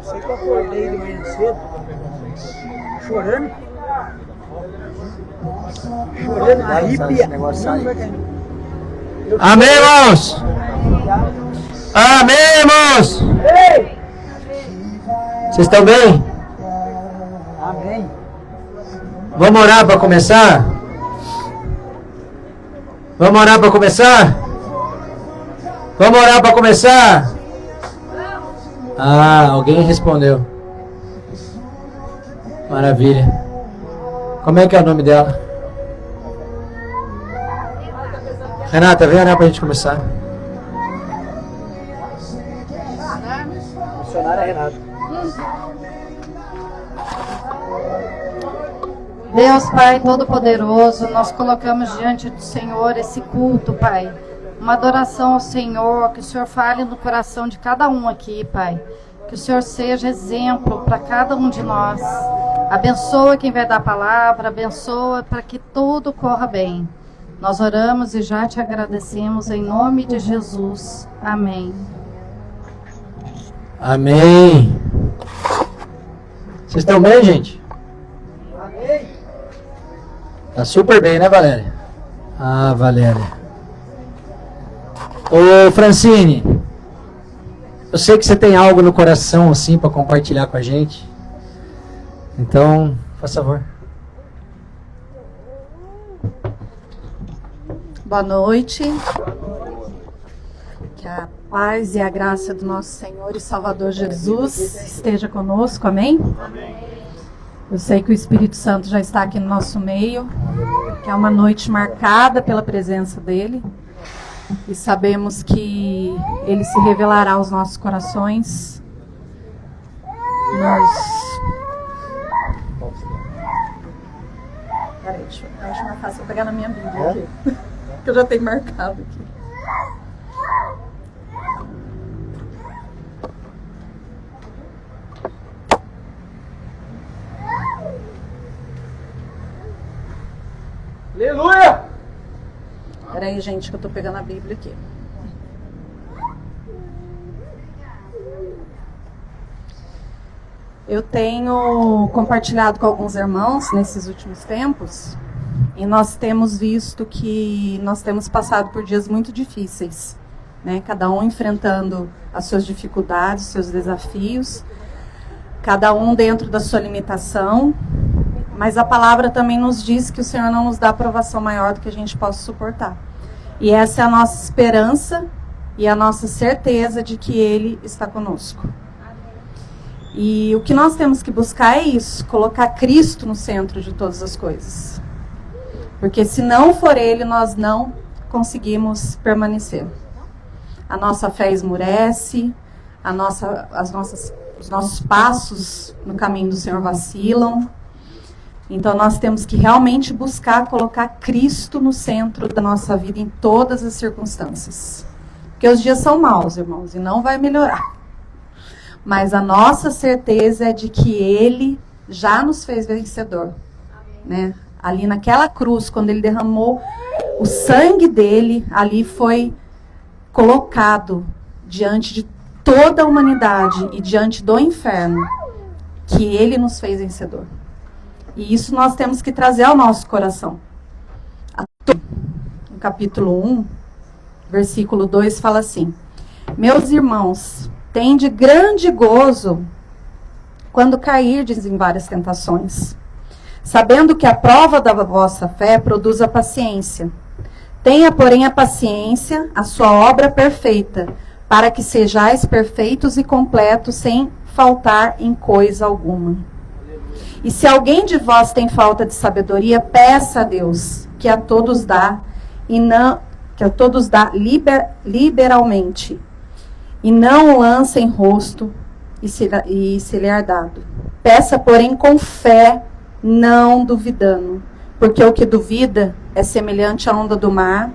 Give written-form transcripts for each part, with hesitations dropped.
sei que eu acordei de manhã cedo, chorando, arrepia. Amém, irmãos! Amém, irmãos! Vocês estão bem? Amém. Vamos orar para começar? Vamos orar para começar? Vamos orar para começar? Ah, alguém respondeu. Maravilha. Como é que é o nome dela? Renata, vem orar para a gente começar. Missionária Renata. Deus Pai Todo-Poderoso, nós colocamos diante do Senhor esse culto, Pai. Uma adoração ao Senhor, que o Senhor fale no coração de cada um aqui, Pai. Que o Senhor seja exemplo para cada um de nós. Abençoa quem vai dar a palavra, abençoa para que tudo corra bem. Nós oramos e já te agradecemos em nome de Jesus. Amém. Amém. Vocês estão bem, gente? Amém. Tá super bem, né, Valéria? Ah, Valéria. Ô, Francine, eu sei que você tem algo no coração, assim, para compartilhar com a gente. Então, faz favor. Boa noite. Que a paz e a graça do nosso Senhor e Salvador Jesus esteja conosco, amém? Amém. Eu sei que o Espírito Santo já está aqui no nosso meio, que é uma noite marcada pela presença dEle. E sabemos que Ele se revelará aos nossos corações. Peraí, acho mais fácil eu pegar na minha Bíblia aqui. Que eu já tenho marcado aqui. Aleluia! Peraí, gente, que eu tô pegando a Bíblia aqui. Eu tenho compartilhado com alguns irmãos nesses últimos tempos e nós temos visto que nós temos passado por dias muito difíceis, né? Cada um enfrentando as suas dificuldades, os seus desafios, cada um dentro da sua limitação, mas a palavra também nos diz que o Senhor não nos dá aprovação maior do que a gente possa suportar. E essa é a nossa esperança e a nossa certeza de que Ele está conosco. E o que nós temos que buscar é isso, colocar Cristo no centro de todas as coisas. Porque se não for Ele, nós não conseguimos permanecer. A nossa fé esmurece, os nossos passos no caminho do Senhor vacilam. Então nós temos que realmente buscar colocar Cristo no centro da nossa vida em todas as circunstâncias. Porque os dias são maus, irmãos, e não vai melhorar. Mas a nossa certeza é de que Ele já nos fez vencedor. Né? Ali naquela cruz, quando Ele derramou o sangue dele, ali foi colocado diante de toda a humanidade e diante do inferno, que Ele nos fez vencedor. E isso nós temos que trazer ao nosso coração. No capítulo 1, versículo 2, fala assim: meus irmãos, tende grande gozo quando cairdes em várias tentações, sabendo que a prova da vossa fé produz a paciência. Tenha, porém, a paciência, a sua obra perfeita, para que sejais perfeitos e completos, sem faltar em coisa alguma. E se alguém de vós tem falta de sabedoria, peça a Deus, que a todos dá, liberalmente, e não o lance em rosto, e se lhe é dado. Peça, porém, com fé, não duvidando, porque o que duvida é semelhante à onda do mar,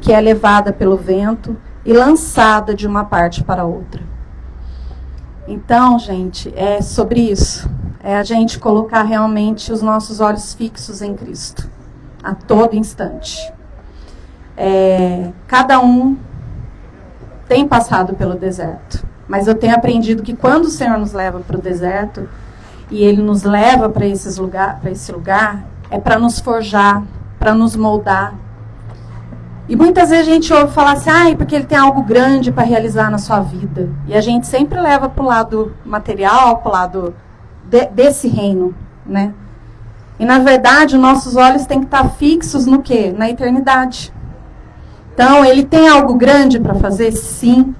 que é levada pelo vento e lançada de uma parte para outra. Então, gente, é sobre isso. É a gente colocar realmente os nossos olhos fixos em Cristo, a todo instante. Cada um tem passado pelo deserto. Mas eu tenho aprendido que quando o Senhor nos leva para o deserto, e Ele nos leva para esse lugar, é para nos forjar, para nos moldar. E muitas vezes a gente ouve falar assim, porque Ele tem algo grande para realizar na sua vida. E a gente sempre leva para o lado material, para o lado desse reino, né? E na verdade, os nossos olhos têm que estar fixos no quê? Na eternidade. Então, Ele tem algo grande para fazer? Sim.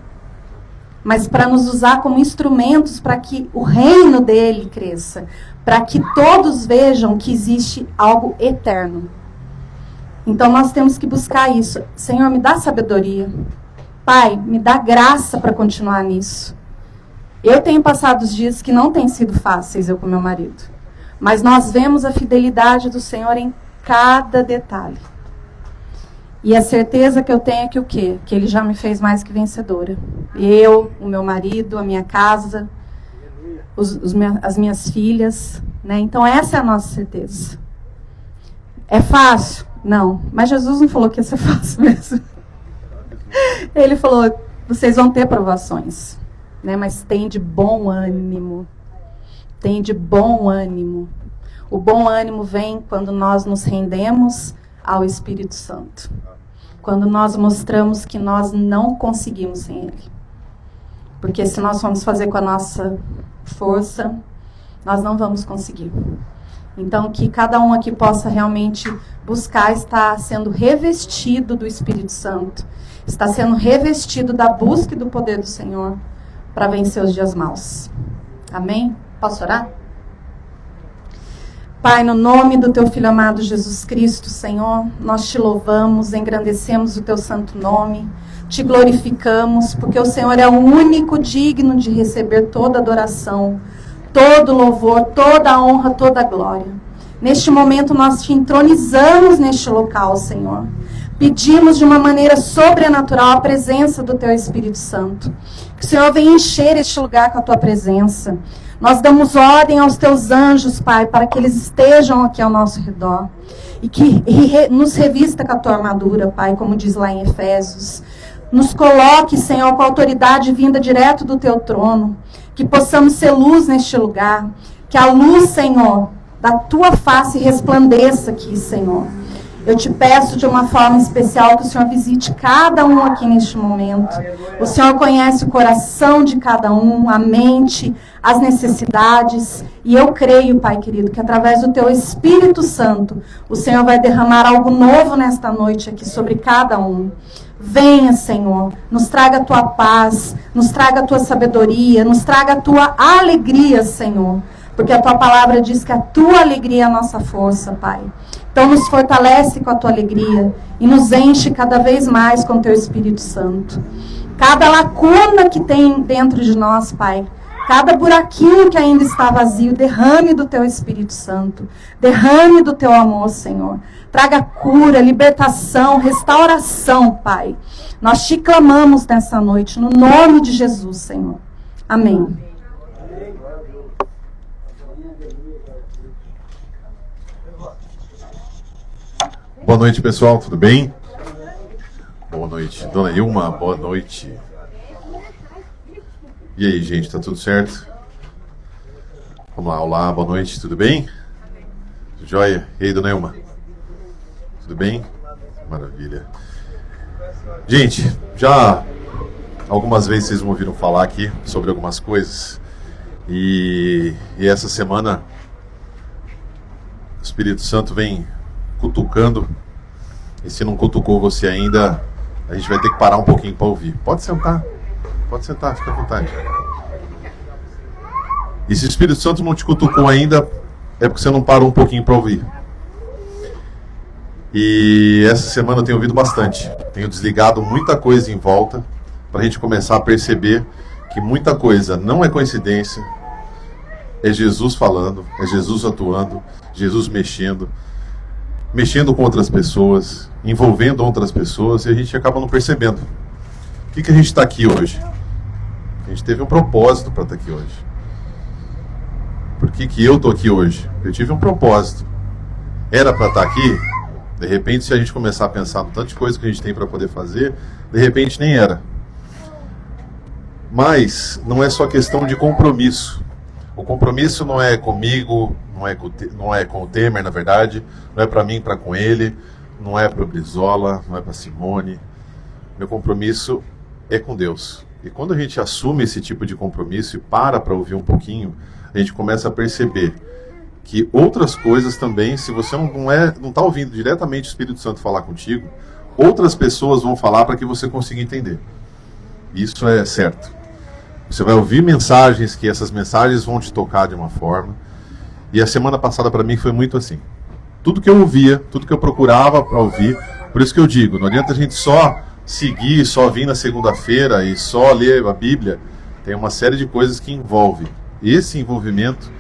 Mas para nos usar como instrumentos para que o reino dele cresça. Para que todos vejam que existe algo eterno. Então, nós temos que buscar isso. Senhor, me dá sabedoria. Pai, me dá graça para continuar nisso. Eu tenho passado os dias que não têm sido fáceis, eu com meu marido. Mas nós vemos a fidelidade do Senhor em cada detalhe. E a certeza que eu tenho é que o quê? Que Ele já me fez mais que vencedora. Eu, o meu marido, a minha casa, as minhas filhas. Né? Então essa é a nossa certeza. É fácil? Não. Mas Jesus não falou que ia ser fácil mesmo. Ele falou, vocês vão ter provações. Né? Mas tem de bom ânimo. Tem de bom ânimo. O bom ânimo vem quando nós nos rendemos ao Espírito Santo. Quando nós mostramos que nós não conseguimos sem Ele. Porque se nós formos fazer com a nossa força, nós não vamos conseguir. Então, que cada um aqui possa realmente buscar estar sendo revestido do Espírito Santo. Estar sendo revestido da busca e do poder do Senhor para vencer os dias maus. Amém? Posso orar? Pai, no nome do Teu Filho amado Jesus Cristo, Senhor, nós Te louvamos, engrandecemos o Teu santo nome, Te glorificamos, porque o Senhor é o único digno de receber toda adoração, todo louvor, toda a honra, toda a glória. Neste momento nós Te entronizamos neste local, Senhor. Pedimos de uma maneira sobrenatural a presença do Teu Espírito Santo. Que o Senhor venha encher este lugar com a Tua presença. Nós damos ordem aos Teus anjos, Pai, para que eles estejam aqui ao nosso redor. E que nos revista com a Tua armadura, Pai, como diz lá em Efésios. Nos coloque, Senhor, com a autoridade vinda direto do Teu trono. Que possamos ser luz neste lugar. Que a luz, Senhor, da Tua face resplandeça aqui, Senhor. Eu Te peço de uma forma especial que o Senhor visite cada um aqui neste momento. O Senhor conhece o coração de cada um, a mente, as necessidades. E eu creio, Pai querido, que através do Teu Espírito Santo, o Senhor vai derramar algo novo nesta noite aqui sobre cada um. Venha, Senhor, nos traga a Tua paz, nos traga a Tua sabedoria, nos traga a Tua alegria, Senhor. Porque a Tua palavra diz que a Tua alegria é a nossa força, Pai. Então nos fortalece com a Tua alegria e nos enche cada vez mais com o Teu Espírito Santo. Cada lacuna que tem dentro de nós, Pai, cada buraquinho que ainda está vazio, derrame do Teu Espírito Santo. Derrame do Teu amor, Senhor. Traga cura, libertação, restauração, Pai. Nós Te clamamos nessa noite, no nome de Jesus, Senhor. Amém. Boa noite, pessoal, tudo bem? Boa noite, Dona Ilma, boa noite. E aí, gente, tá tudo certo? Vamos lá, olá, boa noite, tudo bem? Tudo jóia? E aí, Dona Ilma? Tudo bem? Maravilha. Gente, já algumas vezes vocês me ouviram falar aqui sobre algumas coisas. E essa semana o Espírito Santo vem cutucando, e se não cutucou você ainda, a gente vai ter que parar um pouquinho para ouvir. Pode sentar, fica à vontade. E se o Espírito Santo não te cutucou ainda, é porque você não parou um pouquinho para ouvir. E essa semana eu tenho ouvido bastante, tenho desligado muita coisa em volta, para a gente começar a perceber que muita coisa não é coincidência, é Jesus falando, é Jesus atuando, Jesus mexendo com outras pessoas, envolvendo outras pessoas, e a gente acaba não percebendo. Por que a gente está aqui hoje? A gente teve um propósito para estar aqui hoje. Por que eu estou aqui hoje? Eu tive um propósito. Era para estar aqui? De repente, se a gente começar a pensar no tanto de coisa que a gente tem para poder fazer, de repente nem era. Mas não é só questão de compromisso. O compromisso não é comigo, não é com o Temer, na verdade, não é para mim, para com ele, não é para o Brizola, não é para Simone. Meu compromisso é com Deus. E quando a gente assume esse tipo de compromisso e para ouvir um pouquinho, a gente começa a perceber que outras coisas também, se você não está ouvindo diretamente o Espírito Santo falar contigo, outras pessoas vão falar para que você consiga entender. Isso é certo. Você vai ouvir mensagens, que essas mensagens vão te tocar de uma forma. E a semana passada para mim foi muito assim. Tudo que eu ouvia, tudo que eu procurava para ouvir, por isso que eu digo, não adianta a gente só seguir, só vir na segunda-feira e só ler a Bíblia. Tem uma série de coisas que envolve. Esse envolvimento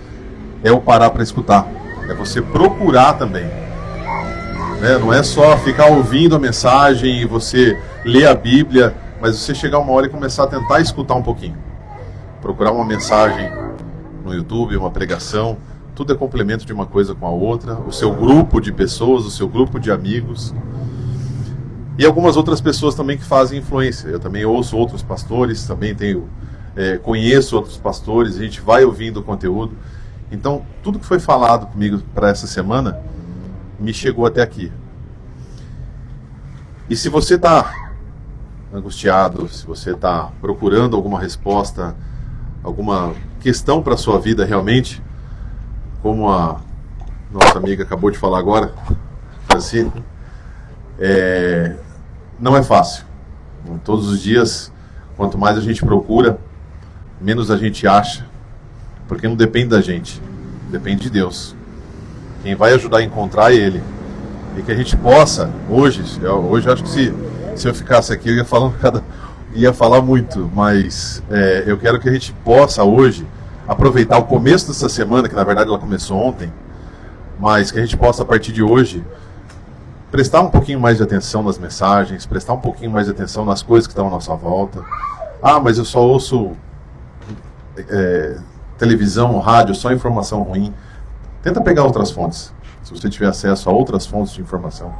é o parar para escutar. É você procurar também. Né? Não é só ficar ouvindo a mensagem e você ler a Bíblia, mas você chegar uma hora e começar a tentar escutar um pouquinho. Procurar uma mensagem no YouTube, uma pregação. Tudo é complemento de uma coisa com a outra. O seu grupo de pessoas, o seu grupo de amigos. E algumas outras pessoas também que fazem influência. Eu também ouço outros pastores, também conheço outros pastores, a gente vai ouvindo o conteúdo. Então, tudo que foi falado comigo para essa semana me chegou até aqui. E se você está angustiado, se você está procurando alguma resposta, alguma questão para a sua vida realmente, como a nossa amiga acabou de falar agora, assim, não é fácil. Todos os dias, quanto mais a gente procura, menos a gente acha. Porque não depende da gente, depende de Deus. Quem vai ajudar a encontrar é Ele. E que a gente possa, hoje eu acho que se eu ficasse aqui eu ia falar muito, mas eu quero que a gente possa hoje aproveitar o começo dessa semana, que na verdade ela começou ontem, mas que a gente possa a partir de hoje prestar um pouquinho mais de atenção nas mensagens, prestar um pouquinho mais de atenção nas coisas que estão à nossa volta. Ah, mas eu só ouço televisão, rádio, só informação ruim. Tenta pegar outras fontes, se você tiver acesso a outras fontes de informação,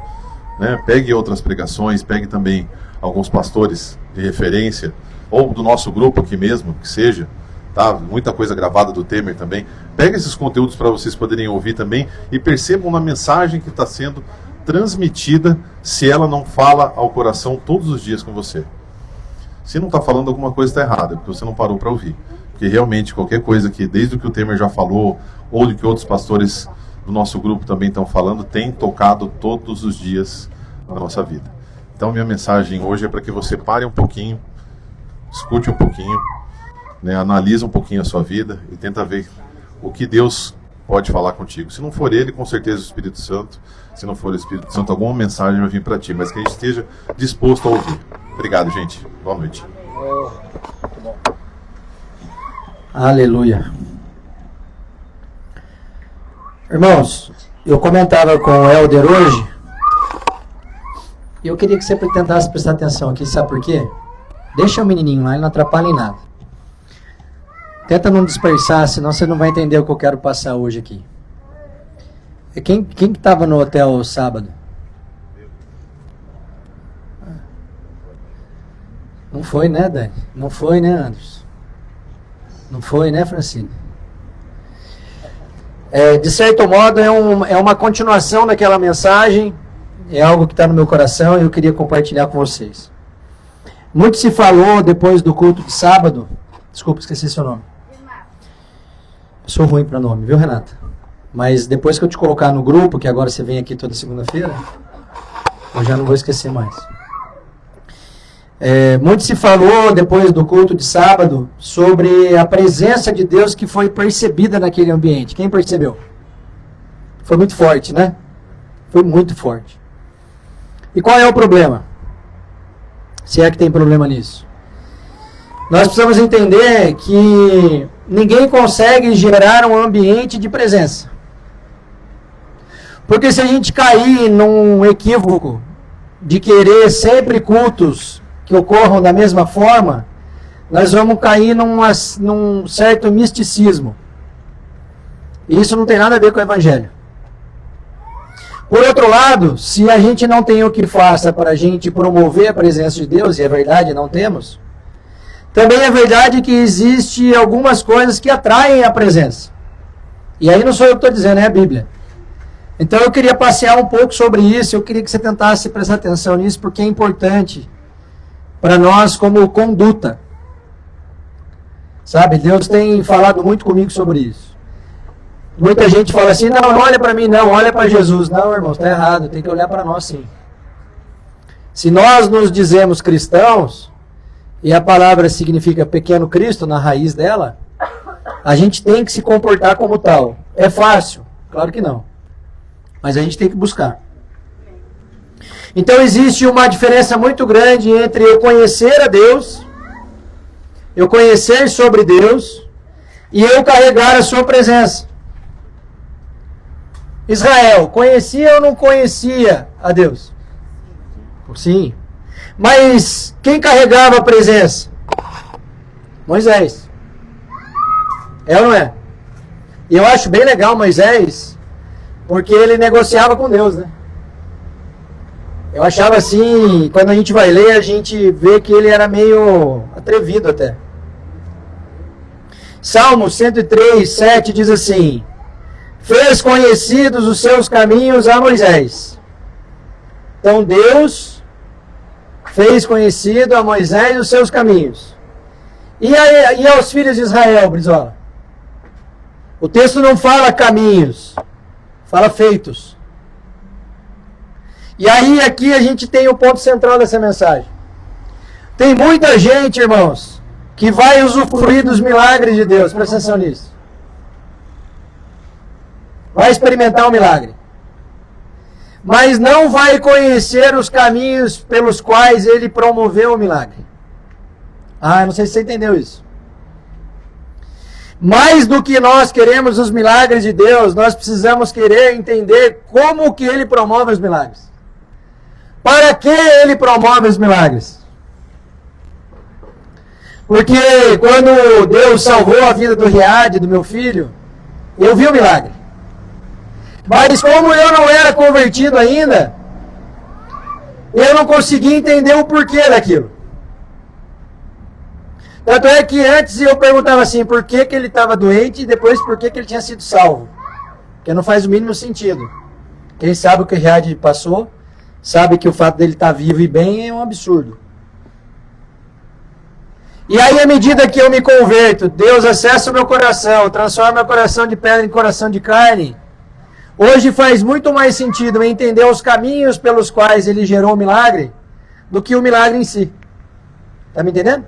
né? Pegue outras pregações, pegue também alguns pastores de referência, ou do nosso grupo aqui mesmo, que seja, tá? Muita coisa gravada do Temer também. Pegue esses conteúdos para vocês poderem ouvir também e percebam na mensagem que está sendo transmitida, se ela não fala ao coração todos os dias com você. Se não está falando, alguma coisa está errada, porque você não parou para ouvir. Porque realmente qualquer coisa que, desde o que o Temer já falou, ou do que outros pastores do nosso grupo também estão falando, tem tocado todos os dias na nossa vida. Então minha mensagem hoje é para que você pare um pouquinho, escute um pouquinho, né, analise um pouquinho a sua vida e tenta ver o que Deus pode falar contigo. Se não for Ele, com certeza o Espírito Santo. Se não for o Espírito Santo, alguma mensagem vai vir para ti, mas que a gente esteja disposto a ouvir. Obrigado, gente. Boa noite. Aleluia. Irmãos, eu comentava com o Helder hoje, e eu queria que você tentasse prestar atenção aqui, sabe por quê? Deixa o menininho lá, ele não atrapalha em nada. Tenta não dispersar, senão você não vai entender o que eu quero passar hoje aqui. Quem que estava no hotel sábado? Não foi, né, Dani? Não foi, né, Anderson? Não foi, né, Francine? De certo modo, é uma continuação daquela mensagem, é algo que está no meu coração e eu queria compartilhar com vocês. Muito se falou depois do culto de sábado. Desculpa, esqueci seu nome. Eu sou ruim para nome, viu, Renata? Mas depois que eu te colocar no grupo, que agora você vem aqui toda segunda-feira, eu já não vou esquecer mais. Muito se falou depois do culto de sábado sobre a presença de Deus que foi percebida naquele ambiente. Quem percebeu? Foi muito forte, né? Foi muito forte. E qual é o problema? Se é que tem problema nisso. Nós precisamos entender que ninguém consegue gerar um ambiente de presença. Porque se a gente cair num equívoco de querer sempre cultos que ocorram da mesma forma, nós vamos cair num certo misticismo. E isso não tem nada a ver com o Evangelho. Por outro lado, se a gente não tem o que faça para a gente promover a presença de Deus, e é verdade, não temos, também é verdade que existe algumas coisas que atraem a presença. E aí não sou eu que estou dizendo, é a Bíblia. Então eu queria passear um pouco sobre isso, eu queria que você tentasse prestar atenção nisso, porque é importante para nós como conduta. Sabe, Deus tem falado muito comigo sobre isso. Muita gente fala assim, não olha para mim não, olha para Jesus. Não, irmãos, está errado, tem que olhar para nós sim. Se nós nos dizemos cristãos, e a palavra significa pequeno Cristo na raiz dela, a gente tem que se comportar como tal. É fácil? Claro que não. Mas a gente tem que buscar. Então existe uma diferença muito grande entre eu conhecer a Deus, eu conhecer sobre Deus, e eu carregar a sua presença. Israel, conhecia ou não conhecia a Deus? Sim. Mas quem carregava a presença? Moisés. É ou não é? E eu acho bem legal Moisés, porque ele negociava com Deus, né? Eu achava assim, quando a gente vai ler, a gente vê que ele era meio atrevido até. Salmo 103, 7 diz assim: fez conhecidos os seus caminhos a Moisés. Então Deus fez conhecido a Moisés os seus caminhos. E aos filhos de Israel, Brizola? O texto não fala caminhos, fala feitos. E aí aqui a gente tem o ponto central dessa mensagem. Tem muita gente, irmãos, que vai usufruir dos milagres de Deus. Presta atenção nisso. Vai experimentar o milagre. Mas não vai conhecer os caminhos pelos quais ele promoveu o milagre. Ah, não sei se você entendeu isso. Mais do que nós queremos os milagres de Deus, nós precisamos querer entender como que ele promove os milagres. Para que ele promove os milagres? Porque quando Deus salvou a vida do Riad, do meu filho, eu vi o milagre. Mas como eu não era convertido ainda, eu não conseguia entender o porquê daquilo. Tanto é que antes eu perguntava assim, por que ele estava doente e depois por que ele tinha sido salvo. Porque não faz o mínimo sentido. Quem sabe o que o Riad passou, sabe que o fato dele estar vivo e bem é um absurdo. E aí, à medida que eu me converto, Deus acessa o meu coração, transforma meu coração de pedra em coração de carne. Hoje faz muito mais sentido entender os caminhos pelos quais ele gerou o milagre do que o milagre em si. Está me entendendo?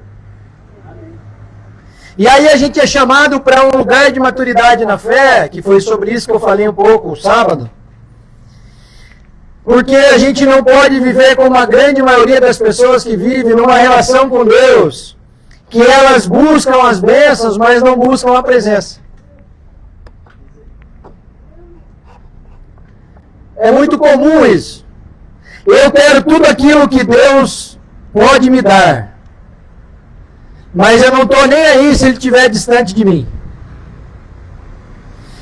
E aí a gente é chamado para um lugar de maturidade na fé, que foi sobre isso que eu falei um pouco sábado. Porque a gente não pode viver como a grande maioria das pessoas que vivem numa relação com Deus, que elas buscam as bênçãos, mas não buscam a presença. É muito comum isso. Eu quero tudo aquilo que Deus pode me dar, mas eu não estou nem aí se Ele estiver distante de mim.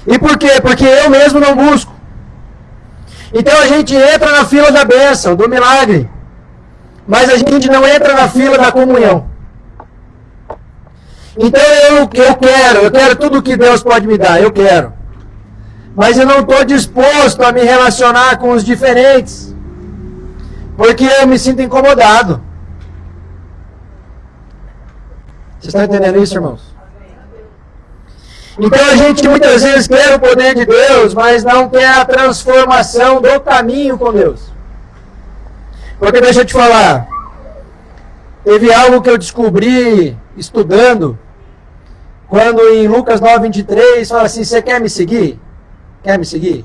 E por quê? Porque eu mesmo não busco. Então a gente entra na fila da bênção, do milagre, mas a gente não entra na fila da comunhão. Então eu quero tudo que Deus pode me dar, eu quero. Mas eu não estou disposto a me relacionar com os diferentes, porque eu me sinto incomodado. Vocês estão entendendo isso, irmãos? Então a gente muitas vezes quer o poder de Deus, mas não quer a transformação do caminho com Deus. Porque deixa eu te falar, teve algo que eu descobri estudando, quando em Lucas 9:23 fala assim, você quer me seguir? Quer me seguir?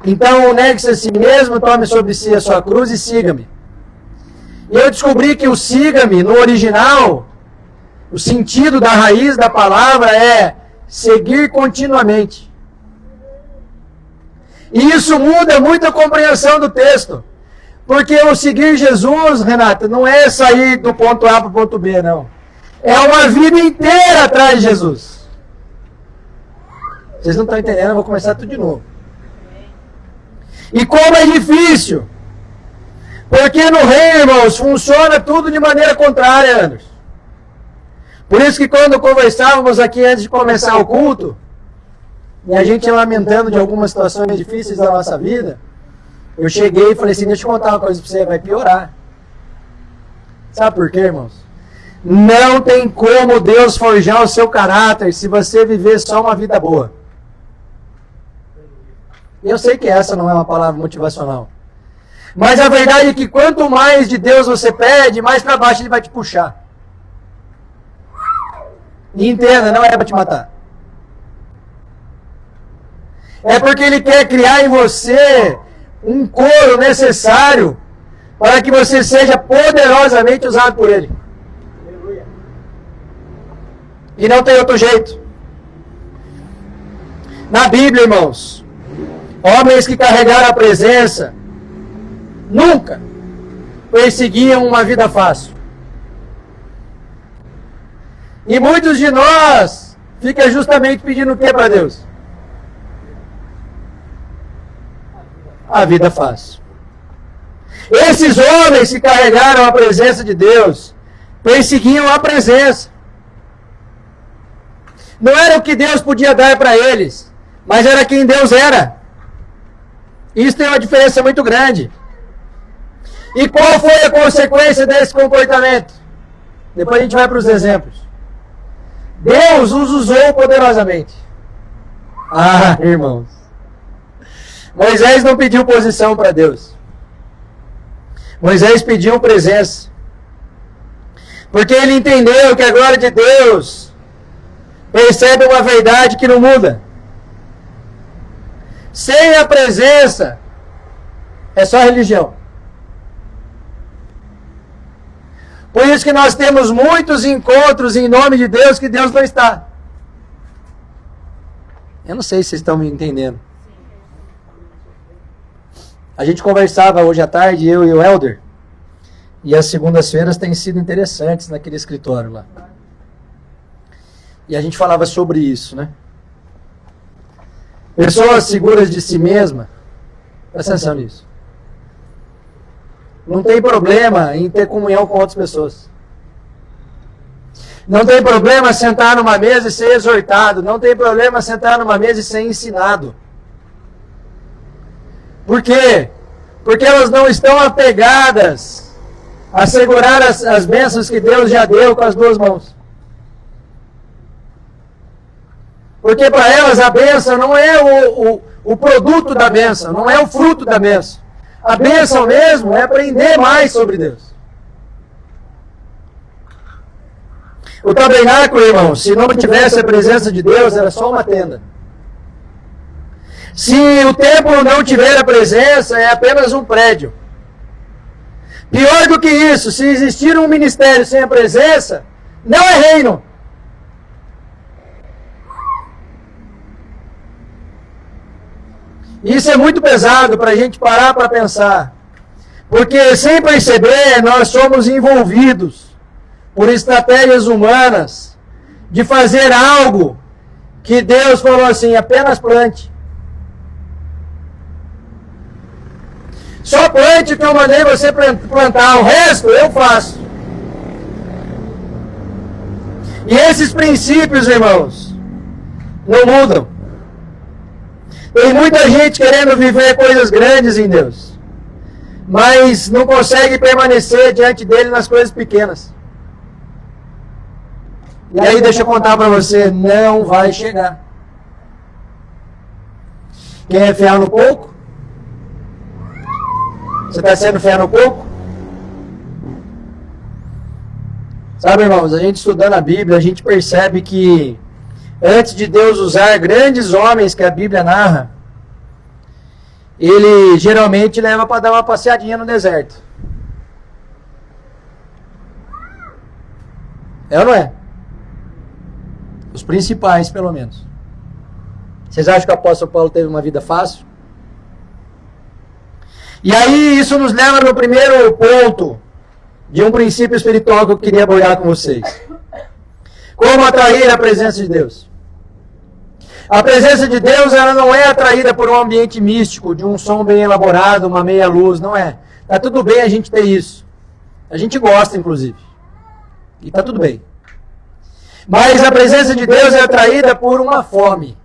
Então negue-se a si mesmo, tome sobre si a sua cruz e siga-me. E eu descobri que o siga-me, no original, o sentido da raiz da palavra é seguir continuamente. E isso muda muito a compreensão do texto. Porque o seguir Jesus, Renata, não é sair do ponto A para o ponto B, não. É uma vida inteira atrás de Jesus. Vocês não estão entendendo, eu vou começar tudo de novo. E como é difícil! Porque no reino, irmãos, funciona tudo de maneira contrária, Anderson. Por isso que quando conversávamos aqui antes de começar o culto, e a gente ia lamentando de algumas situações difíceis da nossa vida, eu cheguei e falei assim, deixa eu contar uma coisa para você, vai piorar. Sabe por quê, irmãos? Não tem como Deus forjar o seu caráter se você viver só uma vida boa. Eu sei que essa não é uma palavra motivacional. Mas a verdade é que quanto mais de Deus você pede, mais para baixo Ele vai te puxar. E entenda, não é para te matar. É porque Ele quer criar em você um coro necessário para que você seja poderosamente usado por Ele. E não tem outro jeito. Na Bíblia, irmãos, homens que carregaram a presença nunca perseguiam uma vida fácil. E muitos de nós ficam justamente pedindo o que para Deus? A vida fácil. Esses homens que carregaram a presença de Deus perseguiam a presença. Não era o que Deus podia dar para eles, mas era quem Deus era. Isso tem uma diferença muito grande. E qual foi a consequência desse comportamento? Depois a gente vai para os exemplos. Deus os usou poderosamente. Ah, irmãos. Moisés não pediu posição para Deus. Moisés pediu presença. Porque ele entendeu que a glória de Deus percebe uma verdade que não muda. Sem a presença, é só religião. Por isso que nós temos muitos encontros em nome de Deus que Deus não está. Eu não sei se vocês estão me entendendo. A gente conversava hoje à tarde, eu e o Helder, e as segundas-feiras têm sido interessantes naquele escritório lá. E a gente falava sobre isso, né? Pessoas seguras de si mesma, presta atenção nisso. Não tem problema em ter comunhão com outras pessoas. Não tem problema sentar numa mesa e ser exortado. Não tem problema sentar numa mesa e ser ensinado. Por quê? Porque elas não estão apegadas a segurar as bênçãos que Deus já deu com as duas mãos. Porque para elas a bênção não é o produto da bênção, não é o fruto da bênção. A bênção mesmo é aprender mais sobre Deus. O tabernáculo, irmão, se não tivesse a presença de Deus, era só uma tenda. Se o templo não tiver a presença, é apenas um prédio. Pior do que isso, se existir um ministério sem a presença, não é reino. Isso é muito pesado para a gente parar para pensar. Porque sem perceber, nós somos envolvidos por estratégias humanas de fazer algo que Deus falou assim, apenas plante. Só plante o que eu mandei você plantar, o resto eu faço. E esses princípios, irmãos, não mudam. Tem muita gente querendo viver coisas grandes em Deus, mas não consegue permanecer diante dele nas coisas pequenas. E aí deixa eu contar para você, não vai chegar. Quer fiar no pouco? Você está sendo fiel no pouco? Sabe, irmãos, a gente estudando a Bíblia, a gente percebe que antes de Deus usar grandes homens que a Bíblia narra, Ele geralmente leva para dar uma passeadinha no deserto. É ou não é? Os principais, pelo menos. Vocês acham que o apóstolo Paulo teve uma vida fácil? E aí isso nos leva no primeiro ponto de um princípio espiritual que eu queria abordar com vocês. Como atrair a presença de Deus. A presença de Deus, ela não é atraída por um ambiente místico, de um som bem elaborado, uma meia luz, não é. Tá tudo bem a gente ter isso. A gente gosta, inclusive. E tá tudo bem. Mas a presença de Deus é atraída por uma fome.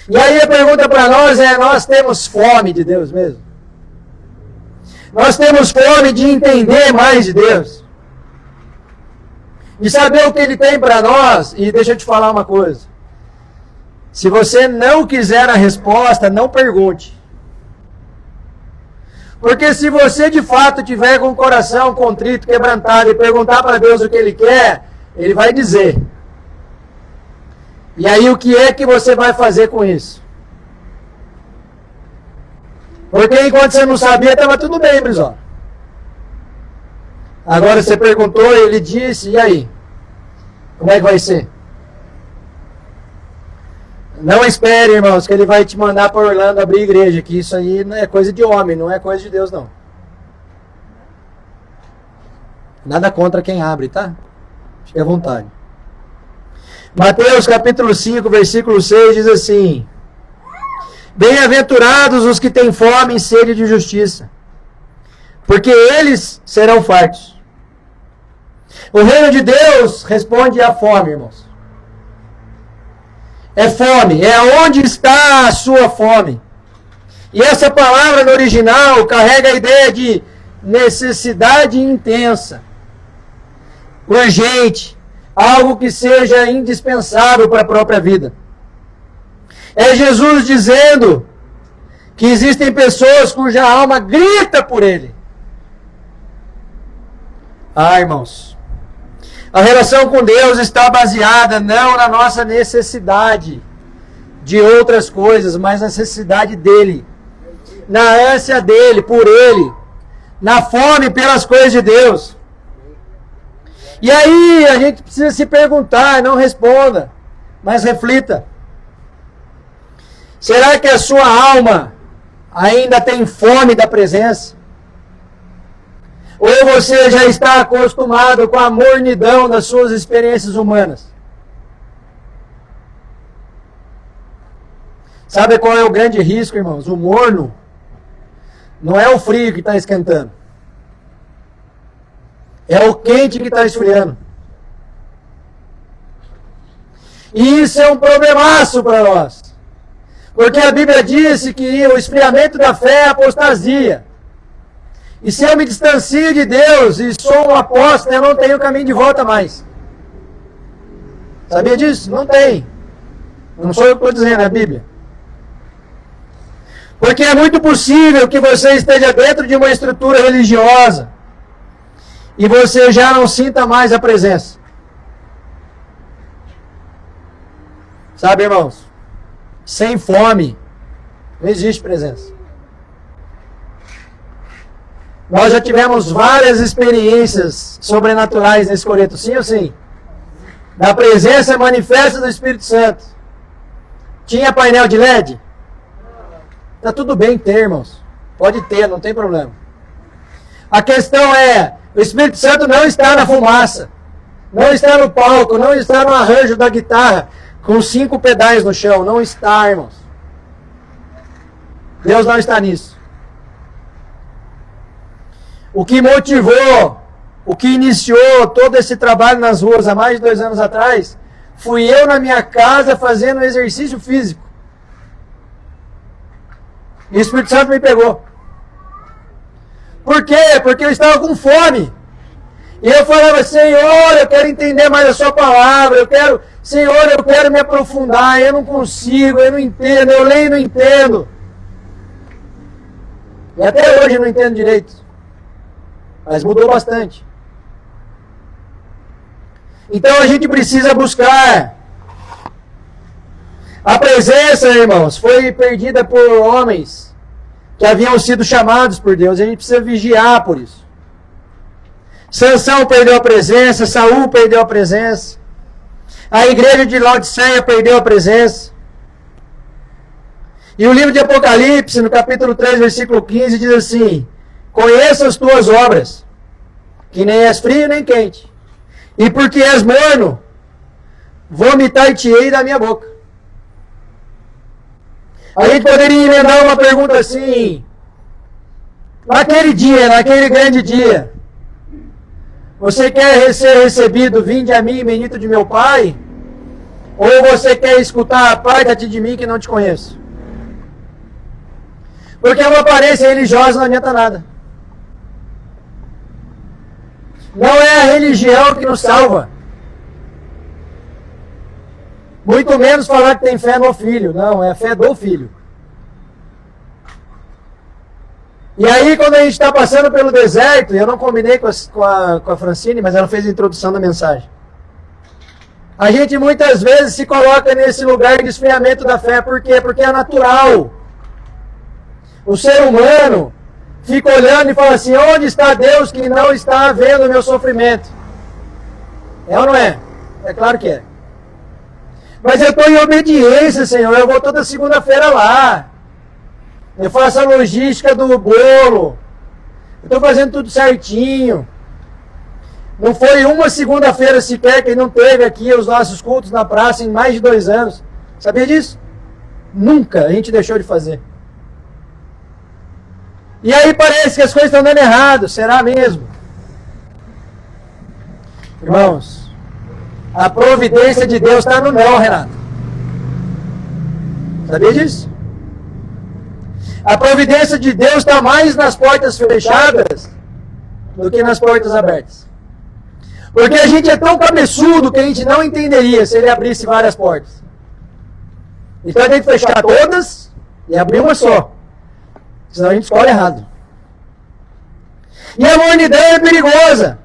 E aí a pergunta para nós é, nós temos fome de Deus mesmo? Nós temos fome de entender mais de Deus? De saber o que Ele tem para nós? E deixa eu te falar uma coisa. Se você não quiser a resposta, não pergunte. Porque se você de fato tiver com o coração contrito, quebrantado e perguntar para Deus o que Ele quer, Ele vai dizer. E aí o que é que você vai fazer com isso? Porque enquanto você não sabia, estava tudo bem, Brizola. Agora você perguntou, Ele disse, e aí? Como é que vai ser? Não espere, irmãos, que Ele vai te mandar para Orlando abrir igreja, que isso aí não é coisa de homem, não é coisa de Deus, não. Nada contra quem abre, tá? Fique à vontade. Mateus capítulo 5, versículo 6 diz assim: Bem-aventurados os que têm fome e sede de justiça, porque eles serão fartos. O reino de Deus responde à fome, irmãos. É fome, é onde está a sua fome. E essa palavra no original carrega a ideia de necessidade intensa, urgente, algo que seja indispensável para a própria vida. É Jesus dizendo que existem pessoas cuja alma grita por Ele. Ah, irmãos, a relação com Deus está baseada não na nossa necessidade de outras coisas, mas na necessidade dEle, na ânsia dEle, por Ele, na fome pelas coisas de Deus. E aí a gente precisa se perguntar, não responda, mas reflita. Será que a sua alma ainda tem fome da presença? Ou você já está acostumado com a mornidão das suas experiências humanas? Sabe qual é o grande risco, irmãos? O morno não é o frio que está esquentando. É o quente que está esfriando. E isso é um problemaço para nós. Porque a Bíblia disse que o esfriamento da fé é apostasia. E se eu me distancio de Deus e sou um apóstolo, eu não tenho caminho de volta mais. Sabia disso? Não tem. Não sou eu que estou dizendo, é a Bíblia. Porque é muito possível que você esteja dentro de uma estrutura religiosa e você já não sinta mais a presença. Sabe, irmãos? Sem fome, não existe presença. Nós já tivemos várias experiências sobrenaturais nesse Coreto, sim ou sim? Da presença manifesta do Espírito Santo. Tinha painel de LED? Tá tudo bem ter, irmãos. Pode ter, não tem problema. A questão é, o Espírito Santo não está na fumaça, não está no palco, não está no arranjo da guitarra, com 5 pedais no chão. Não está, irmãos. Deus não está nisso. O que motivou, o que iniciou todo esse trabalho nas ruas há mais de 2 anos atrás, fui eu na minha casa fazendo exercício físico. E o Espírito Santo me pegou. Por quê? Porque eu estava com fome. E eu falava, Senhor, eu quero entender mais a sua palavra, Senhor, eu quero me aprofundar, eu não consigo, eu não entendo, eu leio e não entendo. E até hoje eu não entendo direito. Mas mudou bastante. Então a gente precisa buscar. A presença, irmãos, foi perdida por homens que haviam sido chamados por Deus. A gente precisa vigiar por isso. Sansão perdeu a presença, Saul perdeu a presença. A igreja de Laodiceia perdeu a presença. E o livro de Apocalipse, no capítulo 3, versículo 15, diz assim: Conheça as tuas obras, que nem és frio nem quente. E porque és morno, vomitar-te-ei da minha boca. A gente poderia emendar uma pergunta assim: naquele dia, naquele grande dia, você quer ser recebido, vinde a mim, bendito de meu Pai? Ou você quer escutar, aparta-te de mim que não te conheço? Porque uma aparência religiosa não adianta nada. Não é a religião que nos salva. Muito menos falar que tem fé no Filho. Não, é a fé do Filho. E aí, quando a gente está passando pelo deserto, eu não combinei com a Francine, mas ela fez a introdução da mensagem. A gente muitas vezes se coloca nesse lugar de esfriamento da fé. Por quê? Porque é natural. O ser humano fica olhando e fala assim: onde está Deus que não está vendo o meu sofrimento? É ou não é? É claro que é. Mas eu estou em obediência, Senhor. Eu vou toda segunda-feira lá. Eu faço a logística do bolo. Eu estou fazendo tudo certinho. Não foi uma segunda-feira sequer que não teve aqui os nossos cultos na praça em mais de 2 anos. Sabia disso? Nunca a gente deixou de fazer. E aí parece que as coisas estão dando errado. Será mesmo? Irmãos, a providência de Deus está no mel, Renato. Sabia disso? A providência de Deus está mais nas portas fechadas do que nas portas abertas. Porque a gente é tão cabeçudo que a gente não entenderia se ele abrisse várias portas. Então tem que fechar todas e abrir uma só. Senão a gente escolhe errado. E a humanidade é perigosa.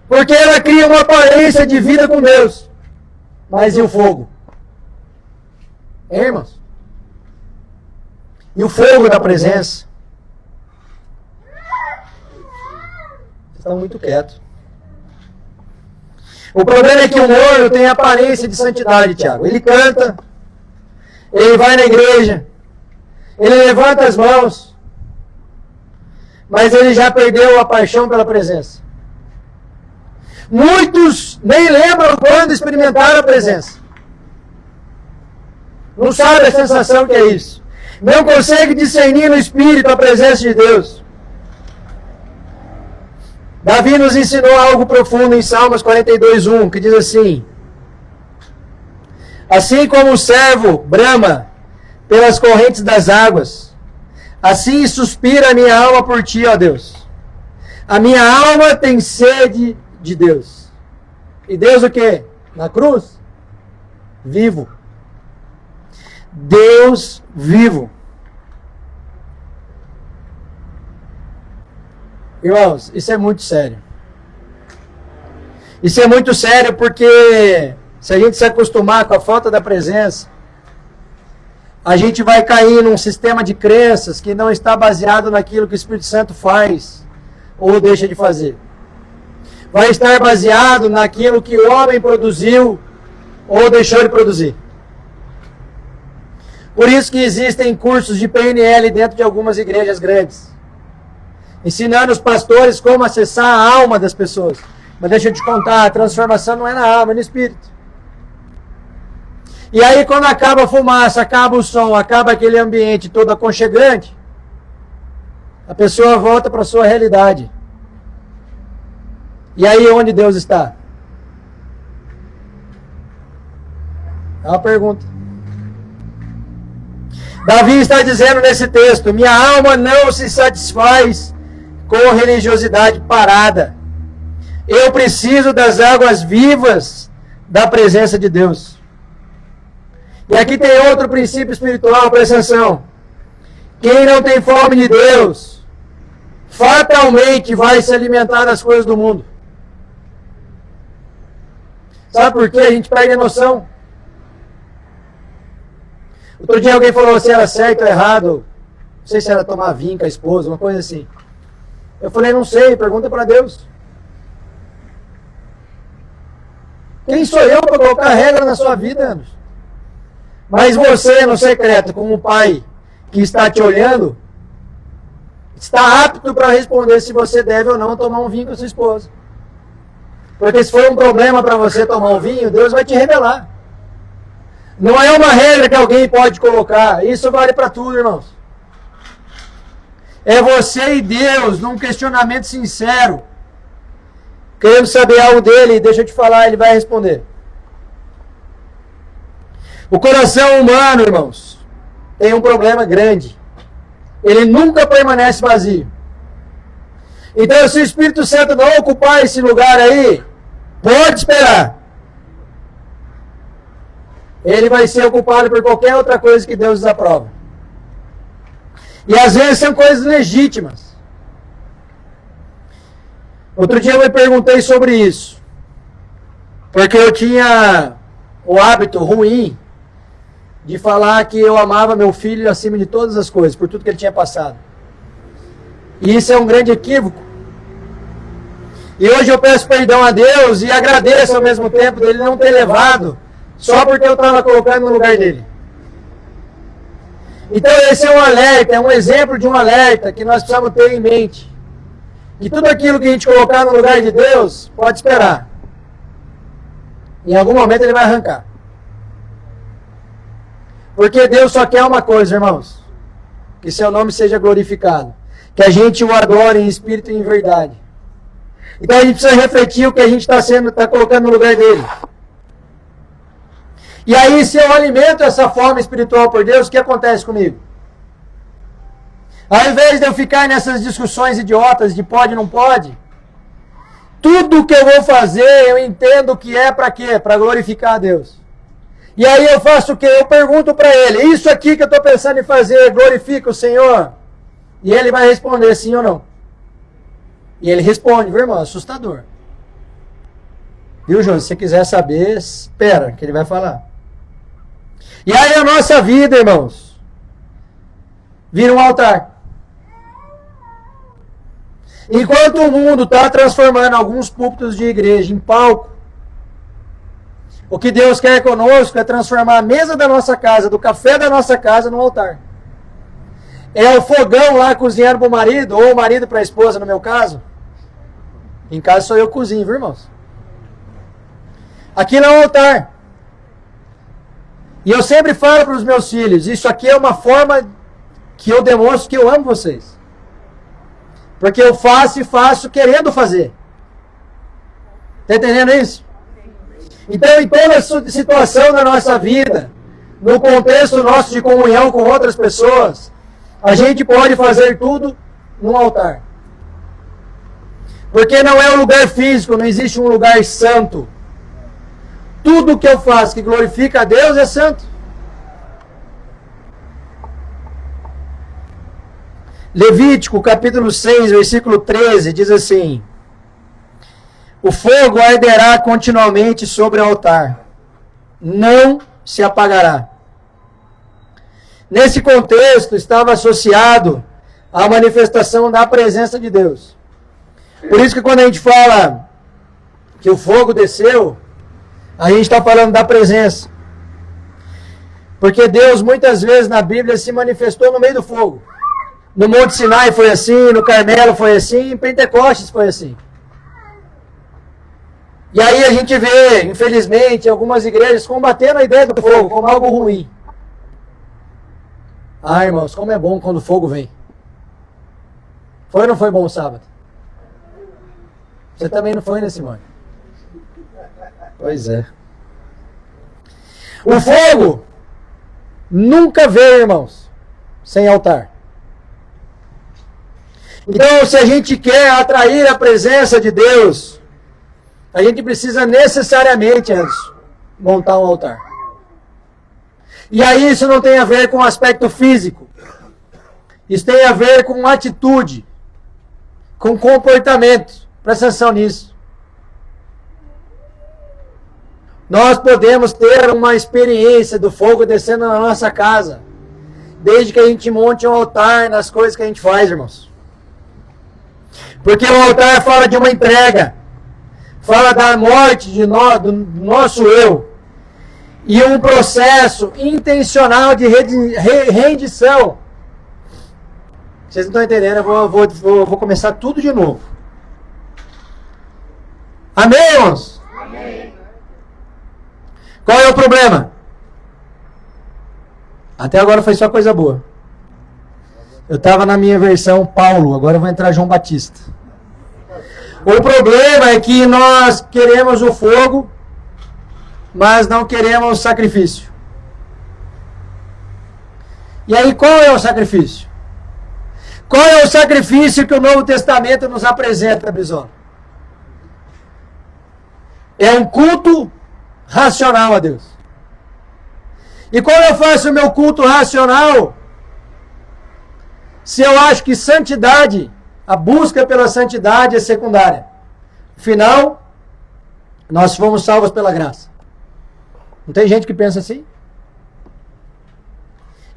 Porque ela cria uma aparência de vida com Deus. Mas e o fogo? É, irmãos? E o fogo da presença? Vocês estão muito quietos. O problema é que o morno tem aparência de santidade, Tiago. Ele canta, ele vai na igreja, ele levanta as mãos, mas ele já perdeu a paixão pela presença. Muitos nem lembram quando experimentaram a presença. Não sabe a sensação que é isso. Não consegue discernir no Espírito a presença de Deus. Davi nos ensinou algo profundo em Salmos 42:1, que diz assim: assim como o servo brama pelas correntes das águas, assim suspira a minha alma por ti, ó Deus. A minha alma tem sede de Deus. E Deus o quê? Na cruz? Vivo. Deus vivo. Irmãos, isso é muito sério. Isso é muito sério porque se a gente se acostumar com a falta da presença, a gente vai cair num sistema de crenças que não está baseado naquilo que o Espírito Santo faz ou deixa de fazer. Vai estar baseado naquilo que o homem produziu ou deixou de produzir. Por isso que existem cursos de PNL dentro de algumas igrejas grandes, ensinando os pastores como acessar a alma das pessoas. Mas deixa eu te contar, a transformação não é na alma, é no espírito. E aí quando acaba a fumaça, acaba o som, acaba aquele ambiente todo aconchegante, a pessoa volta para a sua realidade. E aí onde Deus está? É uma pergunta. Davi está dizendo nesse texto: minha alma não se satisfaz com religiosidade parada. Eu preciso das águas vivas da presença de Deus. E aqui tem outro princípio espiritual, presta atenção. Quem não tem fome de Deus, fatalmente vai se alimentar das coisas do mundo. Sabe por quê? A gente perde a noção. Outro dia alguém falou se era certo ou errado. Não sei se era tomar vinho com a esposa, uma coisa assim. Eu falei, não sei, pergunta para Deus. Quem sou eu para colocar regra na sua vida, Anos? Mas você, no secreto, como pai que está te olhando, está apto para responder se você deve ou não tomar um vinho com a sua esposa. Porque se for um problema para você tomar o vinho, Deus vai te revelar. Não é uma regra que alguém pode colocar. Isso vale para tudo, irmãos. É você e Deus num questionamento sincero. Queremos saber algo dele, deixa eu te falar, ele vai responder. O coração humano, irmãos, tem um problema grande. Ele nunca permanece vazio. Então, se o Espírito Santo não ocupar esse lugar aí, pode esperar. Ele vai ser ocupado por qualquer outra coisa que Deus desaprova. E às vezes são coisas legítimas. Outro dia eu me perguntei sobre isso. Porque eu tinha o hábito ruim de falar que eu amava meu filho acima de todas as coisas, por tudo que ele tinha passado. E isso é um grande equívoco. E hoje eu peço perdão a Deus e agradeço ao mesmo tempo dele não ter levado, só porque eu estava colocando no lugar dele. Então esse é um alerta, é um exemplo de um alerta que nós precisamos ter em mente. Que tudo aquilo que a gente colocar no lugar de Deus, pode esperar. Em algum momento ele vai arrancar. Porque Deus só quer uma coisa, irmãos. Que seu nome seja glorificado. Que a gente o adore em espírito e em verdade. Então a gente precisa refletir o que a gente está colocando no lugar dele. E aí, se eu alimento essa fome espiritual por Deus, o que acontece comigo? Ao invés de eu ficar nessas discussões idiotas de pode ou não pode, tudo que eu vou fazer, eu entendo que é para quê? Para glorificar a Deus. E aí eu faço o quê? Eu pergunto para ele, isso aqui que eu estou pensando em fazer, glorifica o Senhor? E ele vai responder sim ou não. E ele responde, viu, irmão? Assustador. Viu, João? Se você quiser saber, espera, que ele vai falar. E aí a nossa vida, irmãos, vira um altar. Enquanto o mundo está transformando alguns púlpitos de igreja em palco, o que Deus quer conosco é transformar a mesa da nossa casa, do café da nossa casa, num altar. É o fogão lá cozinhando para o marido, ou o marido para a esposa, no meu caso. Em casa sou eu que cozinho, viu, irmãos? Aqui não é um altar. E eu sempre falo para os meus filhos, isso aqui é uma forma que eu demonstro que eu amo vocês. Porque eu faço e faço querendo fazer. Está entendendo isso? Então, em toda situação da nossa vida, no contexto nosso de comunhão com outras pessoas, a gente pode fazer tudo num altar. Porque não é um lugar físico, não existe um lugar santo. Tudo que eu faço que glorifica a Deus é santo. Levítico, capítulo 6, versículo 13, diz assim: o fogo arderá continuamente sobre o altar, não se apagará. Nesse contexto, estava associado à manifestação da presença de Deus. Por isso que quando a gente fala que o fogo desceu, a gente está falando da presença. Porque Deus muitas vezes na Bíblia se manifestou no meio do fogo. No Monte Sinai foi assim, no Carmelo foi assim, em Pentecostes foi assim. E aí a gente vê, infelizmente, algumas igrejas combatendo a ideia do fogo como algo ruim. Ah, irmãos, como é bom quando o fogo vem. Foi ou não foi bom o sábado? Você também não foi, né, Simone? Pois é. O fogo nunca veio, irmãos, sem altar. Então, se a gente quer atrair a presença de Deus, a gente precisa necessariamente, antes, montar um altar. E aí isso não tem a ver com o aspecto físico. Isso tem a ver com atitude, com comportamento. Presta atenção nisso. Nós podemos ter uma experiência do fogo descendo na nossa casa, desde que a gente monte um altar nas coisas que a gente faz, irmãos. Porque o altar fala de uma entrega, fala da morte do nosso eu, e um processo intencional de rendição. Vocês não estão entendendo, eu vou começar tudo de novo. Amém, irmãos? Amém. Qual é o problema? Até agora foi só coisa boa. Eu estava na minha versão Paulo, agora eu vou entrar João Batista. O problema é que nós queremos o fogo, mas não queremos o sacrifício. E aí, qual é o sacrifício? Qual é o sacrifício que o Novo Testamento nos apresenta, Brizola? É um culto racional a Deus. E como eu faço o meu culto racional? Se eu acho que santidade, a busca pela santidade é secundária. Afinal, nós fomos salvos pela graça. Não tem gente que pensa assim?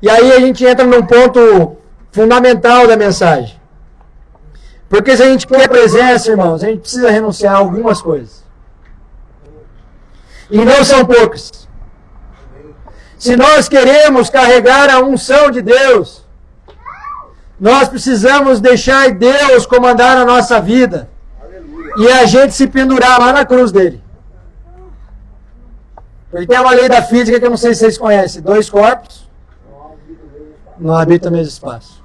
E aí a gente entra num ponto fundamental da mensagem. Porque se a gente quer presença, irmãos, a gente precisa renunciar a algumas coisas. E não são poucas. Se nós queremos carregar a unção de Deus, nós precisamos deixar Deus comandar a nossa vida. E a gente se pendurar lá na cruz dele. Porque tem uma lei da física que eu não sei se vocês conhecem. 2 corpos não habitam o mesmo espaço.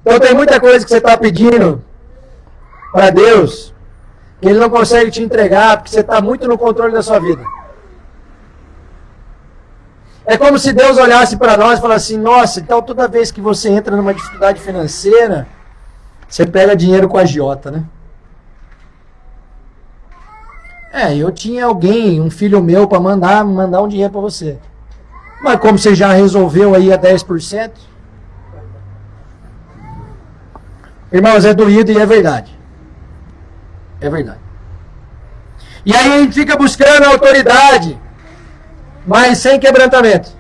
Então tem muita coisa que você está pedindo para Deus que Ele não consegue te entregar porque você está muito no controle da sua vida. É como se Deus olhasse para nós e falasse assim, nossa, então toda vez que você entra numa dificuldade financeira, você pega dinheiro com a agiota, né? Eu tinha alguém, um filho meu, para mandar um dinheiro para você. Mas como você já resolveu aí a 10%? Irmãos, é doído e é verdade. É verdade. E aí a gente fica buscando a autoridade, mas sem quebrantamento.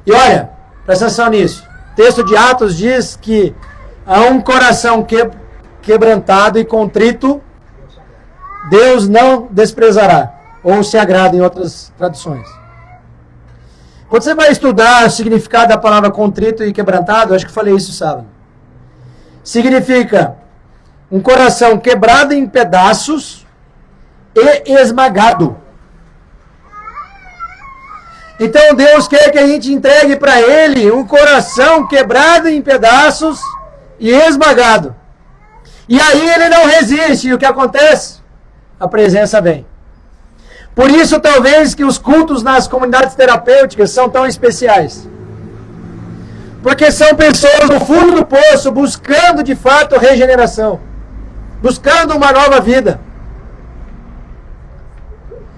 E olha, presta atenção nisso. O texto de Atos diz que há um coração quebrantado e contrito, Deus não desprezará, ou se agrada em outras traduções. Quando você vai estudar o significado da palavra contrito e quebrantado, acho que eu falei isso sábado. Significa um coração quebrado em pedaços e esmagado. Então Deus quer que a gente entregue para Ele um coração quebrado em pedaços e esmagado. E aí Ele não resiste. E o que acontece? A presença vem. Por isso, talvez, que os cultos nas comunidades terapêuticas são tão especiais. Porque são pessoas no fundo do poço buscando, de fato, regeneração. Buscando uma nova vida.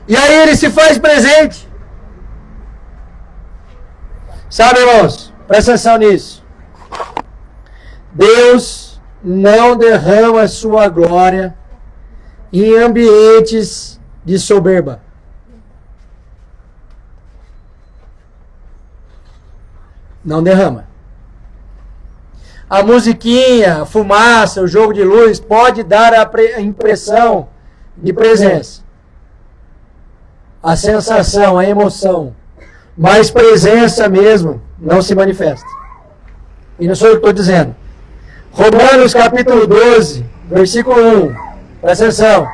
E aí Ele se faz presente. Sabe, irmãos? Presta atenção nisso. Deus não derrama sua glória em ambientes de soberba. Não derrama. A musiquinha, a fumaça, o jogo de luz pode dar a impressão de presença. A sensação, a emoção. Mas presença mesmo não se manifesta. E não sou eu que estou dizendo. Romanos capítulo 12, versículo 1. Presta atenção.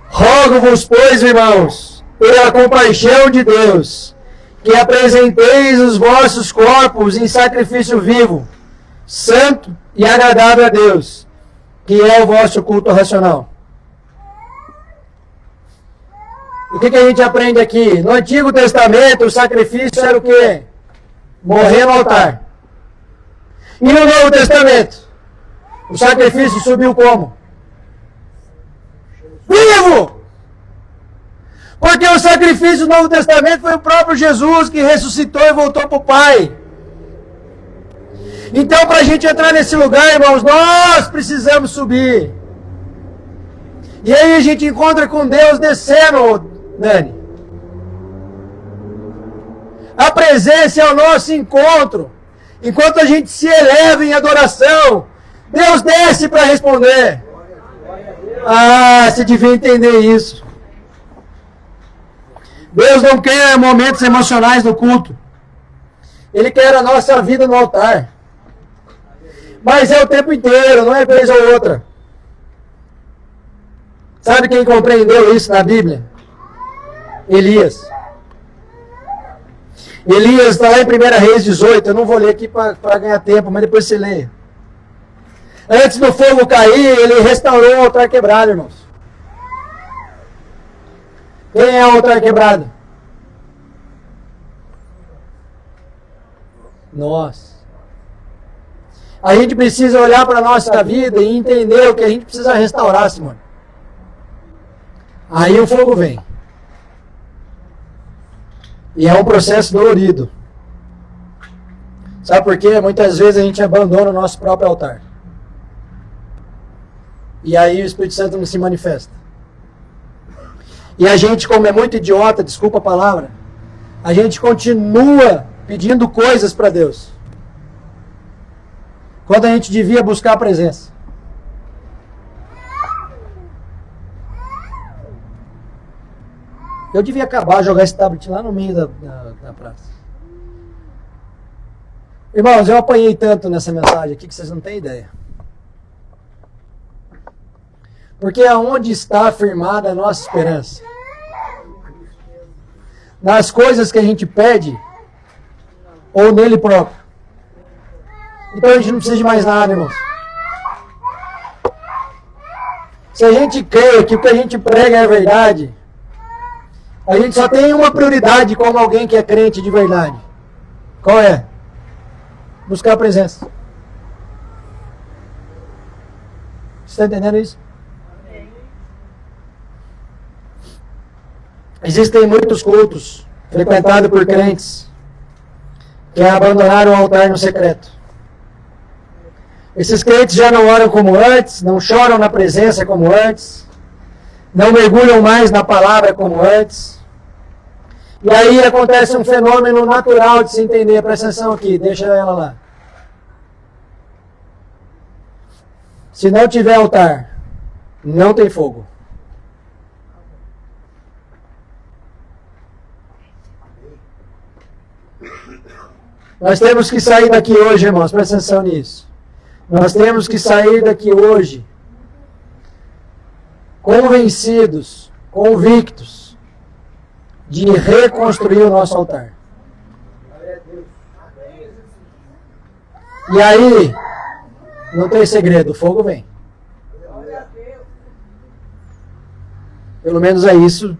Rogo-vos, pois, irmãos, pela compaixão de Deus, que apresenteis os vossos corpos em sacrifício vivo, santo e agradável a Deus, que é o vosso culto racional. O que a gente aprende aqui? No Antigo Testamento, o sacrifício era o quê? Morrer no altar. E no Novo Testamento, o sacrifício subiu como? Vivo! Porque o sacrifício do Novo Testamento foi o próprio Jesus que ressuscitou e voltou para o Pai. Então, para a gente entrar nesse lugar, irmãos, nós precisamos subir. E aí a gente encontra com Deus descendo, Dani. A presença é o nosso encontro. Enquanto a gente se eleva em adoração, Deus desce para responder. Ah, você devia entender isso. Deus não quer momentos emocionais no culto. Ele quer a nossa vida no altar. Mas é o tempo inteiro, não é vez ou outra. Sabe quem compreendeu isso na Bíblia? Elias. Elias está lá em 1 Reis 18. Eu não vou ler aqui para ganhar tempo, mas depois você leia. Antes do fogo cair, ele restaurou o altar quebrado, irmãos. Quem é o altar quebrado? Nós. A gente precisa olhar para a nossa vida e entender o que a gente precisa restaurar, Simone. Aí o fogo vem. E é um processo dolorido. Sabe por quê? Muitas vezes a gente abandona o nosso próprio altar. E aí o Espírito Santo não se manifesta. E a gente, como é muito idiota, desculpa a palavra, a gente continua pedindo coisas para Deus. Quando a gente devia buscar a presença. Eu devia acabar, jogar esse tablet lá no meio da praça. Irmãos, eu apanhei tanto nessa mensagem aqui que vocês não têm ideia. Porque aonde está firmada a nossa esperança? Nas coisas que a gente pede ou nele próprio? Então a gente não precisa de mais nada, irmãos. Se a gente crê que o que a gente prega é verdade, a gente só tem uma prioridade como alguém que é crente de verdade. Qual é? Buscar a presença. Você está entendendo isso? Existem muitos cultos frequentados por crentes que abandonaram o altar no secreto. Esses crentes já não oram como antes, não choram na presença como antes, não mergulham mais na palavra como antes. E aí acontece um fenômeno natural de se entender. Presta atenção aqui, deixa ela lá. Se não tiver altar, não tem fogo. Nós temos que sair daqui hoje, irmãos, presta atenção nisso. Nós temos que sair daqui hoje convencidos, convictos de reconstruir o nosso altar. E aí, não tem segredo, o fogo vem. Pelo menos é isso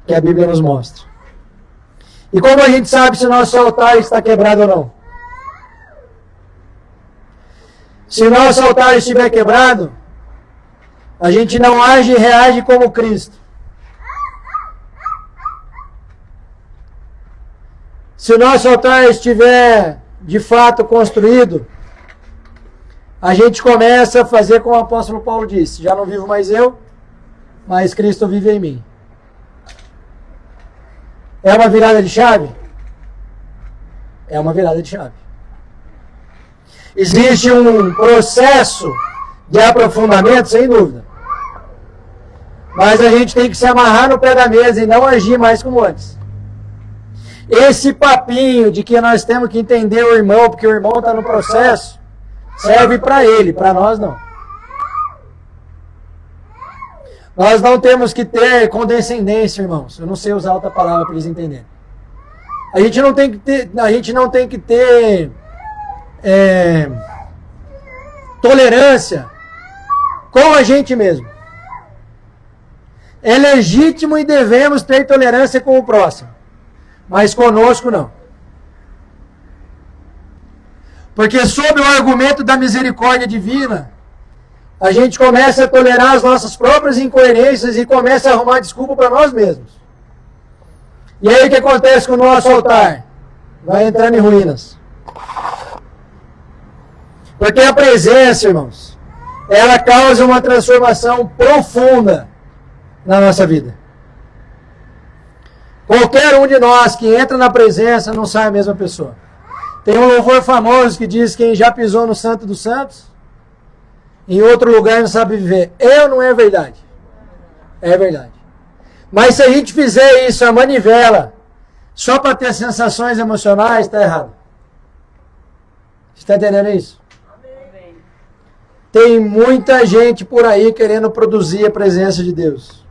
que a Bíblia nos mostra. E como a gente sabe se o nosso altar está quebrado ou não? Se o nosso altar estiver quebrado, a gente não age e reage como Cristo. Se o nosso altar estiver de fato construído, a gente começa a fazer como o apóstolo Paulo disse: já não vivo mais eu, mas Cristo vive em mim. É uma virada de chave? É uma virada de chave. Existe um processo de aprofundamento, sem dúvida. Mas a gente tem que se amarrar no pé da mesa e não agir mais como antes. Esse papinho de que nós temos que entender o irmão, porque o irmão está no processo, serve para ele, para nós não. Nós não temos que ter condescendência, irmãos. Eu não sei usar outra palavra para eles entenderem. A gente não tem que ter tolerância com a gente mesmo. É legítimo e devemos ter tolerância com o próximo, mas conosco não. Porque sob o argumento da misericórdia divina, a gente começa a tolerar as nossas próprias incoerências e começa a arrumar desculpa para nós mesmos. E aí o que acontece com o nosso altar? Vai entrando em ruínas. Porque a presença, irmãos, ela causa uma transformação profunda na nossa vida. Qualquer um de nós que entra na presença não sai a mesma pessoa. Tem um louvor famoso que diz: quem já pisou no Santo dos Santos, em outro lugar não sabe viver. Não é verdade. É verdade. Mas se a gente fizer isso, a manivela, só para ter sensações emocionais, está errado. Você está entendendo isso? Tem muita gente por aí querendo produzir a presença de Deus.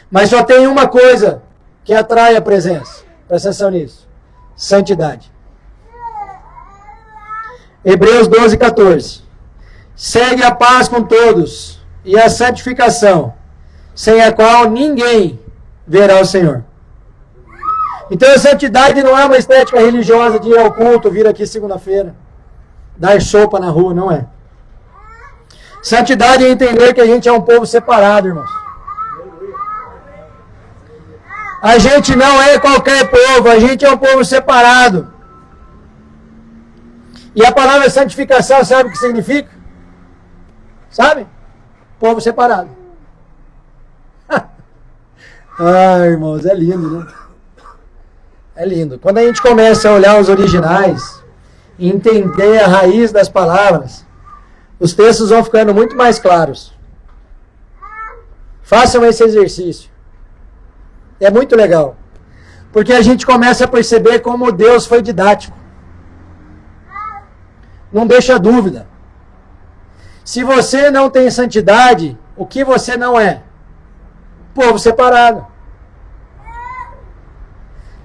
Mas só tem uma coisa que atrai a presença. Presta atenção nisso. Santidade. Hebreus 12, 14. Segue a paz com todos e a santificação, sem a qual ninguém verá o Senhor. Então a santidade não é uma estética religiosa de ir ao culto, vir aqui segunda-feira, dar sopa na rua, não é. Santidade é entender que a gente é um povo separado, irmãos. A gente não é qualquer povo, a gente é um povo separado. E a palavra santificação, sabe o que significa? Sabe? Povo separado. Ai, irmãos, é lindo, né? É lindo. Quando a gente começa a olhar os originais, e entender a raiz das palavras, os textos vão ficando muito mais claros. Façam esse exercício. É muito legal. Porque a gente começa a perceber como Deus foi didático. Não deixa dúvida. Se você não tem santidade, o que você não é? Povo separado.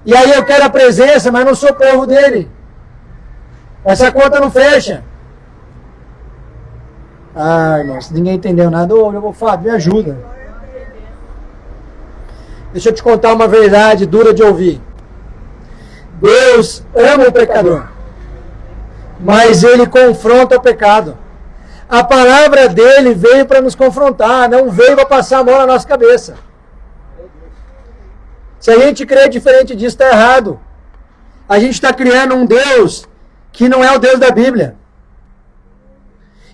E aí eu quero a presença, mas não sou povo dele. Essa conta não fecha. Ah, irmãos, ninguém entendeu nada. Ô, Fábio, me ajuda. Deixa eu te contar uma verdade dura de ouvir. Deus ama o pecador, mas Ele confronta o pecado. A palavra dele veio para nos confrontar, não veio para passar a mão na nossa cabeça. Se a gente crê diferente disso, está errado. A gente está criando um Deus que não é o Deus da Bíblia.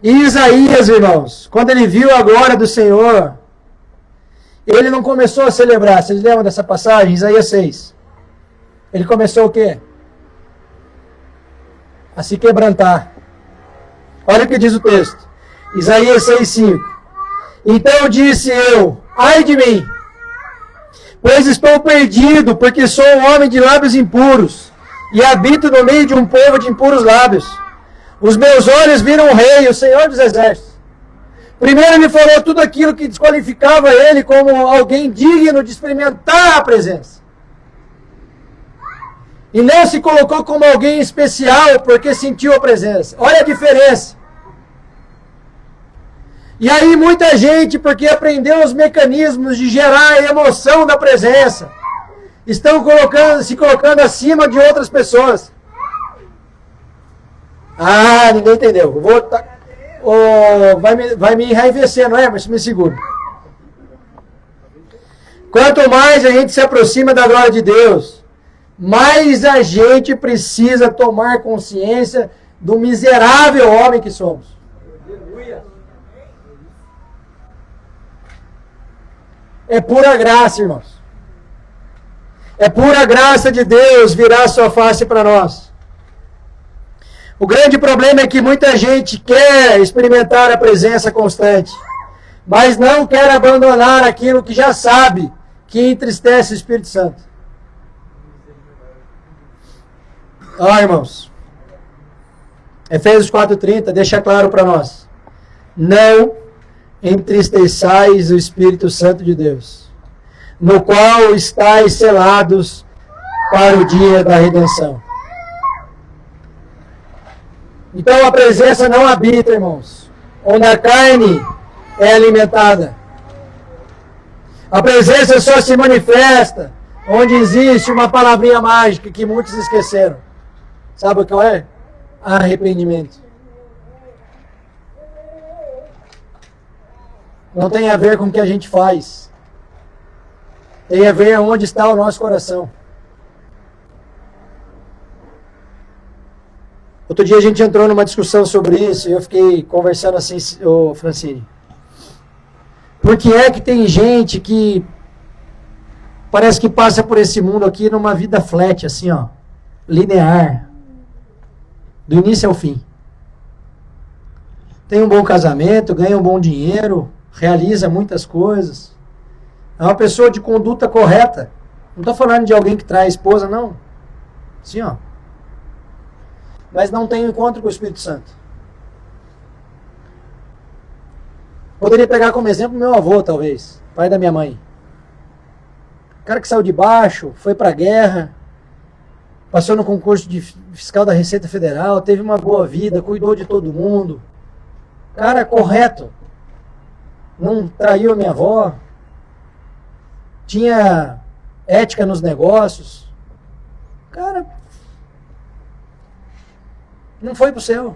E Isaías, irmãos, quando ele viu a glória do Senhor, ele não começou a celebrar. Vocês lembram dessa passagem? Isaías 6. Ele começou o quê? A se quebrantar. Olha o que diz o texto. Isaías 6:5. Então disse eu, ai de mim, pois estou perdido, porque sou um homem de lábios impuros, e habito no meio de um povo de impuros lábios. Os meus olhos viram o Rei, o Senhor dos Exércitos. Primeiro ele falou tudo aquilo que desqualificava ele como alguém digno de experimentar a presença. E não se colocou como alguém especial porque sentiu a presença. Olha a diferença. E aí muita gente, porque aprendeu os mecanismos de gerar a emoção da presença, estão se colocando acima de outras pessoas. Ah, ninguém entendeu. Vai me enraivecer, não é? Mas me segura. Quanto mais a gente se aproxima da glória de Deus, mais a gente precisa tomar consciência do miserável homem que somos. É pura graça, irmãos. É pura graça de Deus virar sua face para nós. O grande problema é que muita gente quer experimentar a presença constante, mas não quer abandonar aquilo que já sabe que entristece o Espírito Santo. Irmãos, Efésios 4:30 deixa claro para nós. Não entristeçais o Espírito Santo de Deus, no qual estáis selados para o dia da redenção. Então a presença não habita, irmãos, onde a carne é alimentada. A presença só se manifesta onde existe uma palavrinha mágica que muitos esqueceram. Sabe qual é? Arrependimento. Não tem a ver com o que a gente faz. Tem a ver onde está o nosso coração. Outro dia a gente entrou numa discussão sobre isso e eu fiquei conversando assim, Francine. Por que é que tem gente que parece que passa por esse mundo aqui numa vida flat, assim, ó, linear, do início ao fim? Tem um bom casamento, ganha um bom dinheiro, realiza muitas coisas. É uma pessoa de conduta correta. Não estou falando de alguém que trai esposa, não. Assim, ó. Mas não tem encontro com o Espírito Santo. Poderia pegar como exemplo meu avô, talvez, pai da minha mãe. O cara que saiu de baixo, foi para a guerra, passou no concurso de fiscal da Receita Federal, teve uma boa vida, cuidou de todo mundo. Cara correto. Não traiu a minha avó. Tinha ética nos negócios. Cara, não foi pro céu.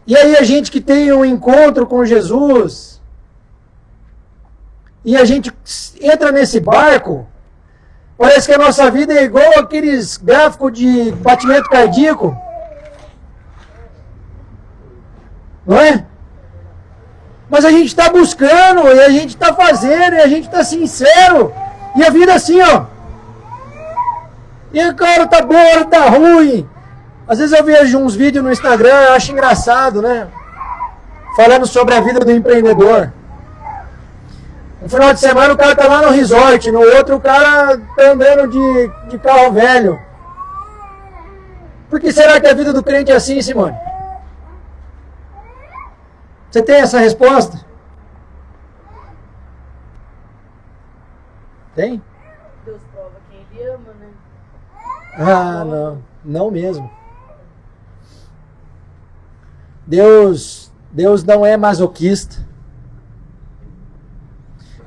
E aí a gente que tem um encontro com Jesus, e a gente entra nesse barco, parece que a nossa vida é igual aqueles gráficos de batimento cardíaco. Não é? Mas a gente está buscando, e a gente está fazendo, e a gente está sincero. E a vida assim, ó. E a hora tá boa, a hora tá ruim. Às vezes eu vejo uns vídeos no Instagram, eu acho engraçado, né? Falando sobre a vida do empreendedor. No final de semana o cara tá lá no resort, no outro o cara tá andando de carro velho. Por que será que a vida do crente é assim, Simone? Você tem essa resposta? Tem? Deus prova quem ele ama, né? Ah, não. Não mesmo. Deus não é masoquista.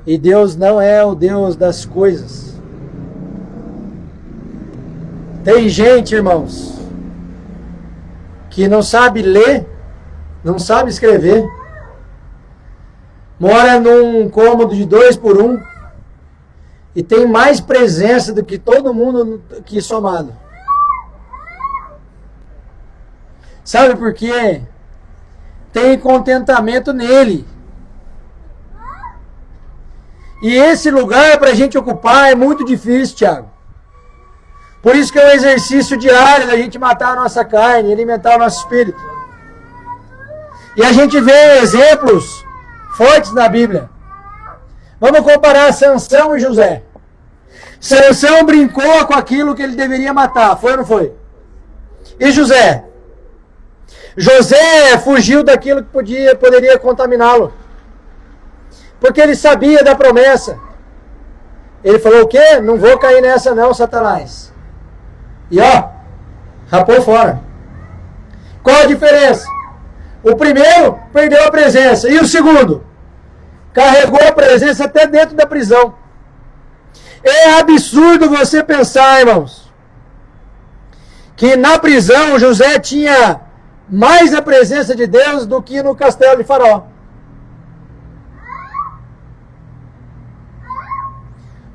E Deus não é o Deus das coisas. Tem gente, irmãos, que não sabe ler, não sabe escrever, mora num cômodo de 2x1 e tem mais presença do que todo mundo aqui somado. Sabe por quê? Tem contentamento nele. E esse lugar para a gente ocupar é muito difícil, Thiago. Por isso que é um exercício diário da gente matar a nossa carne, alimentar o nosso espírito. E a gente vê exemplos fortes na Bíblia. Vamos comparar Sansão e José. Sansão brincou com aquilo que ele deveria matar, foi ou não foi? E José? José fugiu daquilo que poderia contaminá-lo. Porque ele sabia da promessa. Ele falou o quê? Não vou cair nessa não, Satanás. E ó, rapou fora. Qual a diferença? O primeiro perdeu a presença. E o segundo? Carregou a presença até dentro da prisão. É absurdo você pensar, irmãos, que na prisão José tinha mais a presença de Deus do que no castelo de Faraó.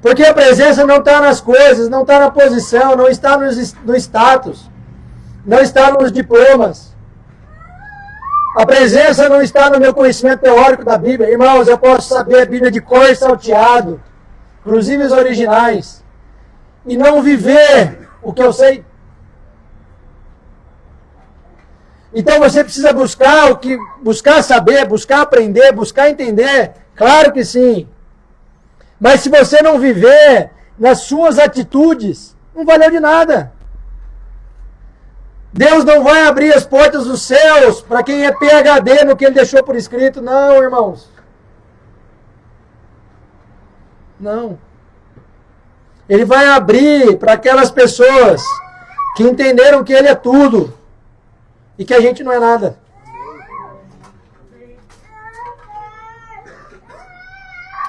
Porque a presença não está nas coisas, não está na posição, não está no status, não está nos diplomas. A presença não está no meu conhecimento teórico da Bíblia. Irmãos, eu posso saber a Bíblia de cor e salteado, inclusive os originais, e não viver o que eu sei. Então você precisa buscar saber, buscar aprender, buscar entender. Claro que sim. Mas se você não viver nas suas atitudes, não valeu de nada. Deus não vai abrir as portas dos céus para quem é PhD no que ele deixou por escrito. Não, irmãos. Não. Ele vai abrir para aquelas pessoas que entenderam que ele é tudo e que a gente não é nada.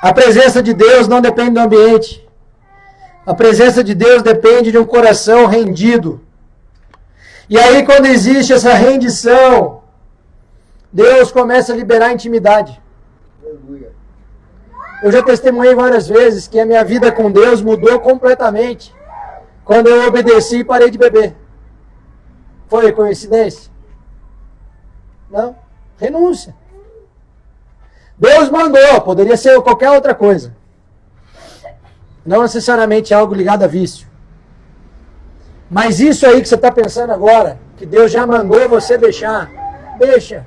A presença de Deus não depende do ambiente. A presença de Deus depende de um coração rendido. E aí, quando existe essa rendição, Deus começa a liberar intimidade. Eu já testemunhei várias vezes que a minha vida com Deus mudou completamente quando eu obedeci e parei de beber. Foi coincidência? Não. Renúncia. Deus mandou, poderia ser qualquer outra coisa. Não necessariamente algo ligado a vício. Mas isso aí que você está pensando agora, que Deus já mandou você deixar, deixa.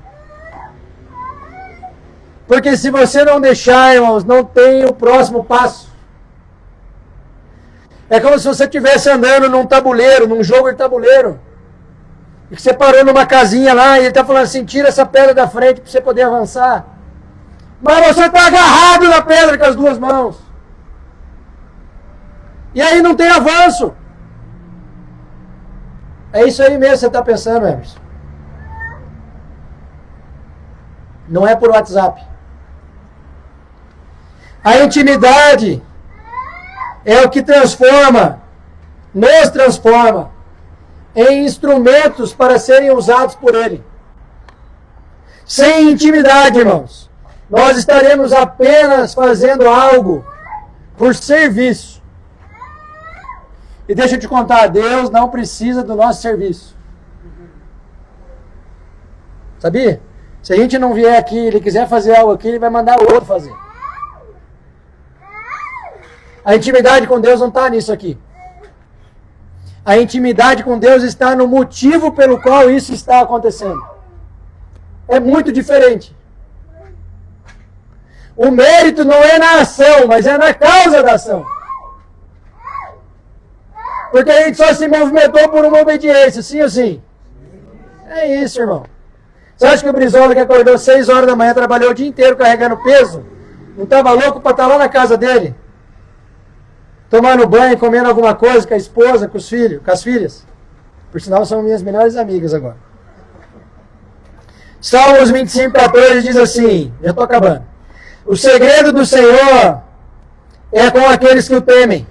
Porque se você não deixar, irmãos, não tem o próximo passo. É como se você estivesse andando num tabuleiro, num jogo de tabuleiro. E que você parou numa casinha lá e ele está falando assim, tira essa pedra da frente para você poder avançar. Mas você está agarrado na pedra com as duas mãos. E aí não tem avanço. É isso aí mesmo que você está pensando, Emerson. Não é por WhatsApp. A intimidade é o que nos transforma em instrumentos para serem usados por Ele. Sem intimidade, irmãos, nós estaremos apenas fazendo algo por serviço. E deixa eu te contar, Deus não precisa do nosso serviço. Sabia? Se a gente não vier aqui, Ele quiser fazer algo aqui, Ele vai mandar o outro fazer. A intimidade com Deus não está nisso aqui. A intimidade com Deus está no motivo pelo qual isso está acontecendo. É muito diferente. O mérito não é na ação, mas é na causa da ação. Porque a gente só se movimentou por uma obediência, sim ou sim? É isso, irmão. Você acha que o Brizola que acordou 6 horas da manhã, trabalhou o dia inteiro carregando peso, não estava louco para estar lá na casa dele? Tomando banho, comendo alguma coisa com a esposa, com os filhos, com as filhas. Por sinal, são minhas melhores amigas agora. Salmos 25:14 diz assim, já estou acabando. O segredo do Senhor é com aqueles que o temem,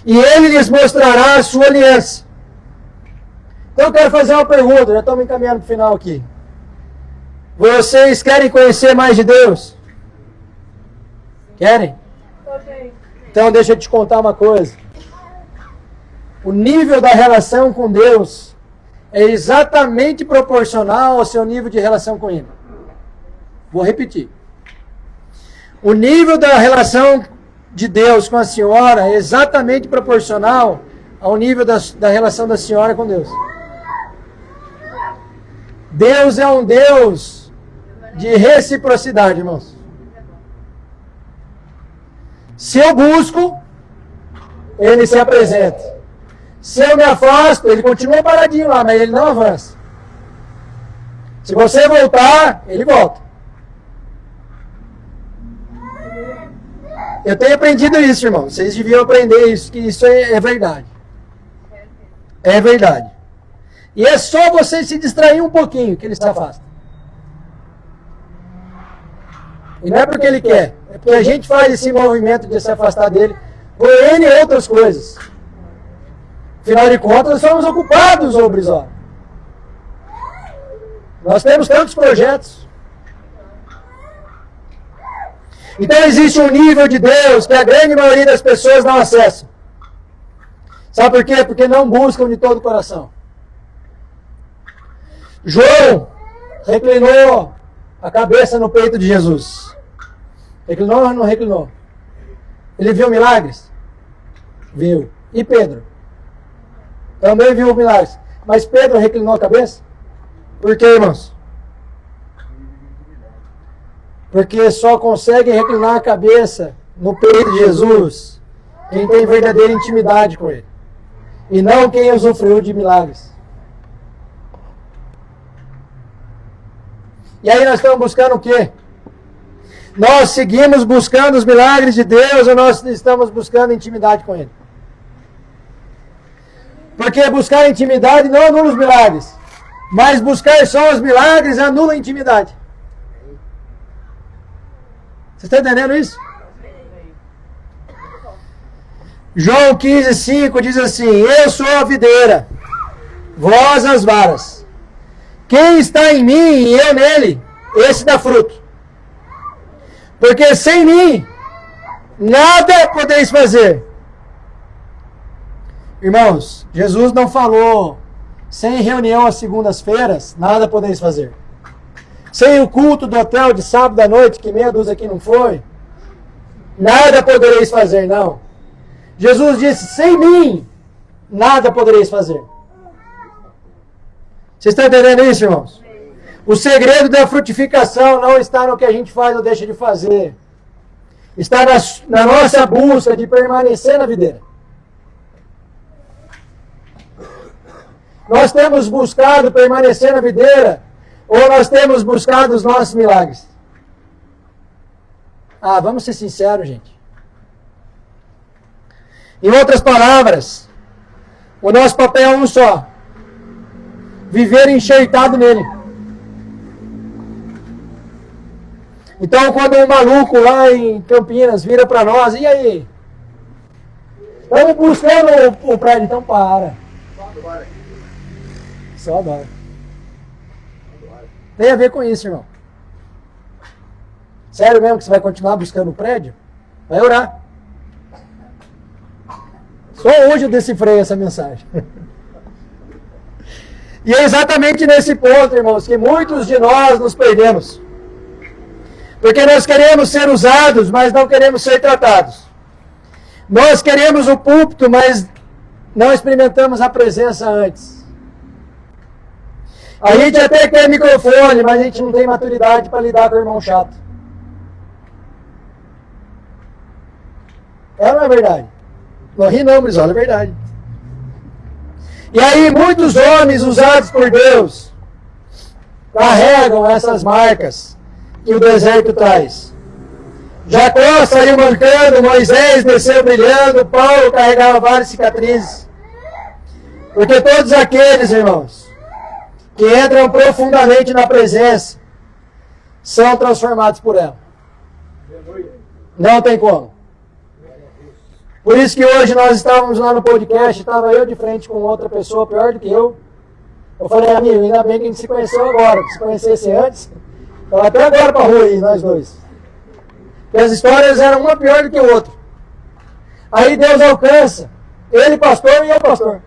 e Ele lhes mostrará a sua aliança. Então eu quero fazer uma pergunta, já estou me encaminhando para o final aqui. Vocês querem conhecer mais de Deus? Querem? Então deixa eu te contar uma coisa. O nível da relação com Deus é exatamente proporcional ao seu nível de relação com Ele. Vou repetir. O nível da relação de Deus com a senhora é exatamente proporcional ao nível da relação da senhora com Deus. Deus é um Deus de reciprocidade, irmãos. Se eu busco, Ele se apresenta. Se eu me afasto, Ele continua paradinho lá, mas Ele não avança. Se você voltar, Ele volta. Eu tenho aprendido isso, irmão. Vocês deviam aprender isso, que isso é verdade. É verdade. E é só você se distrair um pouquinho que Ele se afasta. E não é porque Ele quer. É porque a gente faz esse movimento de se afastar dele por N e outras coisas. Afinal de contas, nós somos ocupados, ô Brizola. Nós temos tantos projetos. Então existe um nível de Deus que a grande maioria das pessoas não acessa. Sabe por quê? Porque não buscam de todo o coração. João reclinou a cabeça no peito de Jesus. Reclinou ou não reclinou? Ele viu milagres? Viu. E Pedro? Também viu milagres. Mas Pedro reclinou a cabeça? Por quê, irmãos? Porque só consegue reclinar a cabeça no peito de Jesus quem tem verdadeira intimidade com Ele. E não quem usufruiu de milagres. E aí nós estamos buscando o quê? Nós seguimos buscando os milagres de Deus ou nós estamos buscando intimidade com Ele? Porque buscar intimidade não anula os milagres. Mas buscar só os milagres anula a intimidade. Você está entendendo isso? João 15:5 diz assim: eu sou a videira, vós as varas. Quem está em mim e eu nele, esse dá fruto. Porque sem mim, nada podeis fazer. Irmãos, Jesus não falou, sem reunião às segundas-feiras, nada podeis fazer. Sem o culto do hotel de sábado à noite, que meia dúzia aqui não foi, nada podereis fazer, não. Jesus disse, sem mim, nada podereis fazer. Vocês estão entendendo isso, irmãos? O segredo da frutificação não está no que a gente faz ou deixa de fazer. Está na nossa busca de permanecer na videira. Nós temos buscado permanecer na videira ou nós temos buscado os nossos milagres? Ah, vamos ser sinceros, gente. Em outras palavras, o nosso papel é um só: viver enxertado nele. Então, quando um maluco lá em Campinas vira para nós, e aí? Estamos buscando o prédio, então para. Só adora. Tem a ver com isso, irmão. Sério mesmo que você vai continuar buscando o prédio? Vai orar. Só hoje eu decifrei essa mensagem. E é exatamente nesse ponto, irmãos, que muitos de nós nos perdemos. Porque nós queremos ser usados, mas não queremos ser tratados. Nós queremos o púlpito, mas não experimentamos a presença antes. A gente até quer microfone, mas a gente não tem maturidade para lidar com o irmão chato. É ou não é verdade? Não ri não, Brizola, é verdade. E aí muitos homens usados por Deus carregam essas marcas que o deserto traz. Jacó saiu mancando, Moisés desceu brilhando, Paulo carregava várias cicatrizes. Porque todos aqueles, irmãos, que entram profundamente na presença, são transformados por ela. Não tem como. Por isso que hoje nós estávamos lá no podcast, estava eu de frente com outra pessoa pior do que eu. Eu falei, amigo, ainda bem que a gente se conheceu agora, porque se conhecesse antes, estava até agora para a rua aí, nós dois. E as histórias eram uma pior do que o outro. Aí Deus alcança, ele pastor e eu pastor.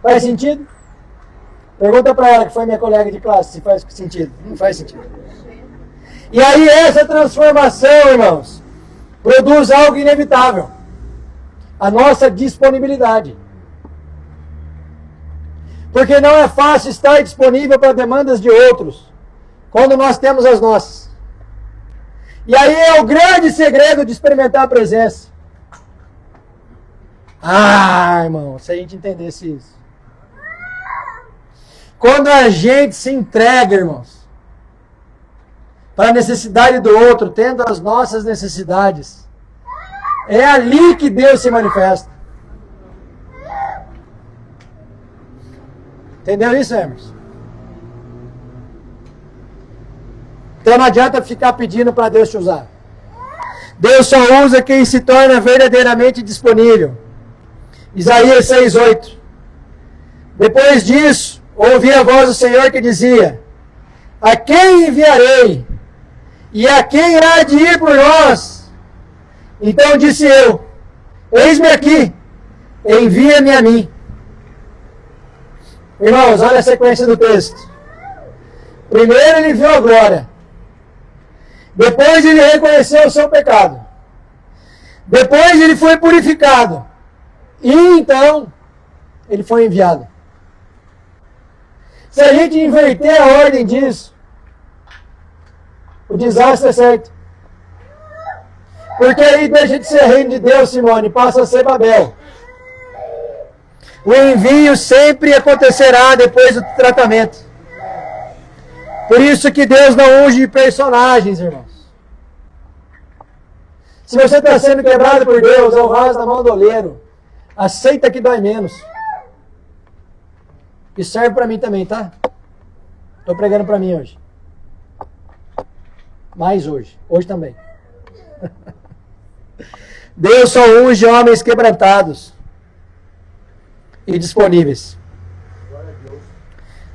Faz sentido? Pergunta para ela, que foi minha colega de classe, se faz sentido. Não faz sentido. E aí essa transformação, irmãos, produz algo inevitável. A nossa disponibilidade. Porque não é fácil estar disponível para demandas de outros, quando nós temos as nossas. E aí é o grande segredo de experimentar a presença. Ah, irmão, se a gente entendesse isso. Quando a gente se entrega, irmãos, para a necessidade do outro, tendo as nossas necessidades, é ali que Deus se manifesta. Entendeu isso, Emerson? Então não adianta ficar pedindo para Deus te usar. Deus só usa quem se torna verdadeiramente disponível. Isaías 6:8. Depois disso, ouvi a voz do Senhor que dizia: a quem enviarei? E a quem há de ir por nós? Então disse eu: eis-me aqui, envia-me a mim. Irmãos, olha a sequência do texto. Primeiro ele viu a glória. Depois ele reconheceu o seu pecado. Depois ele foi purificado. E então ele foi enviado. Se a gente inverter a ordem disso, o desastre é certo. Porque aí deixa de ser reino de Deus, Simone, passa a ser Babel. O envio sempre acontecerá depois do tratamento. Por isso que Deus não unge personagens, irmãos. Se você está sendo quebrado por Deus, é o vaso na mão do oleiro. Aceita que dói menos. Isso serve para mim também, tá? Estou pregando para mim hoje. Mais hoje. Hoje também. Deus só unge homens quebrantados e disponíveis.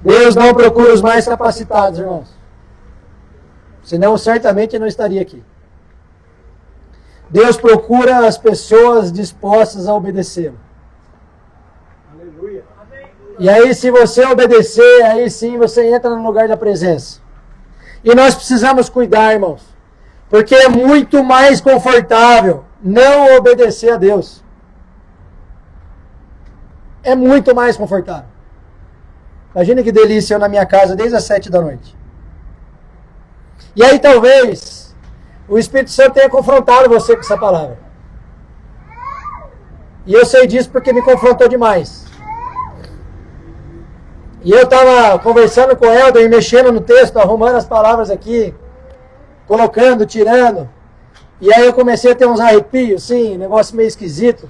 Deus não procura os mais capacitados, irmãos. Senão, certamente, eu não estaria aqui. Deus procura as pessoas dispostas a obedecê-lo. Aleluia. E aí, se você obedecer, aí sim você entra no lugar da presença. E nós precisamos cuidar, irmãos. Porque é muito mais confortável não obedecer a Deus. É muito mais confortável. Imagina que delícia eu na minha casa desde as 7 da noite. E aí talvez o Espírito Santo tenha confrontado você com essa palavra. E eu sei disso porque me confrontou demais. E eu estava conversando com o Helder, mexendo no texto, arrumando as palavras aqui, colocando, tirando. E aí eu comecei a ter uns arrepios, assim, negócio meio esquisito.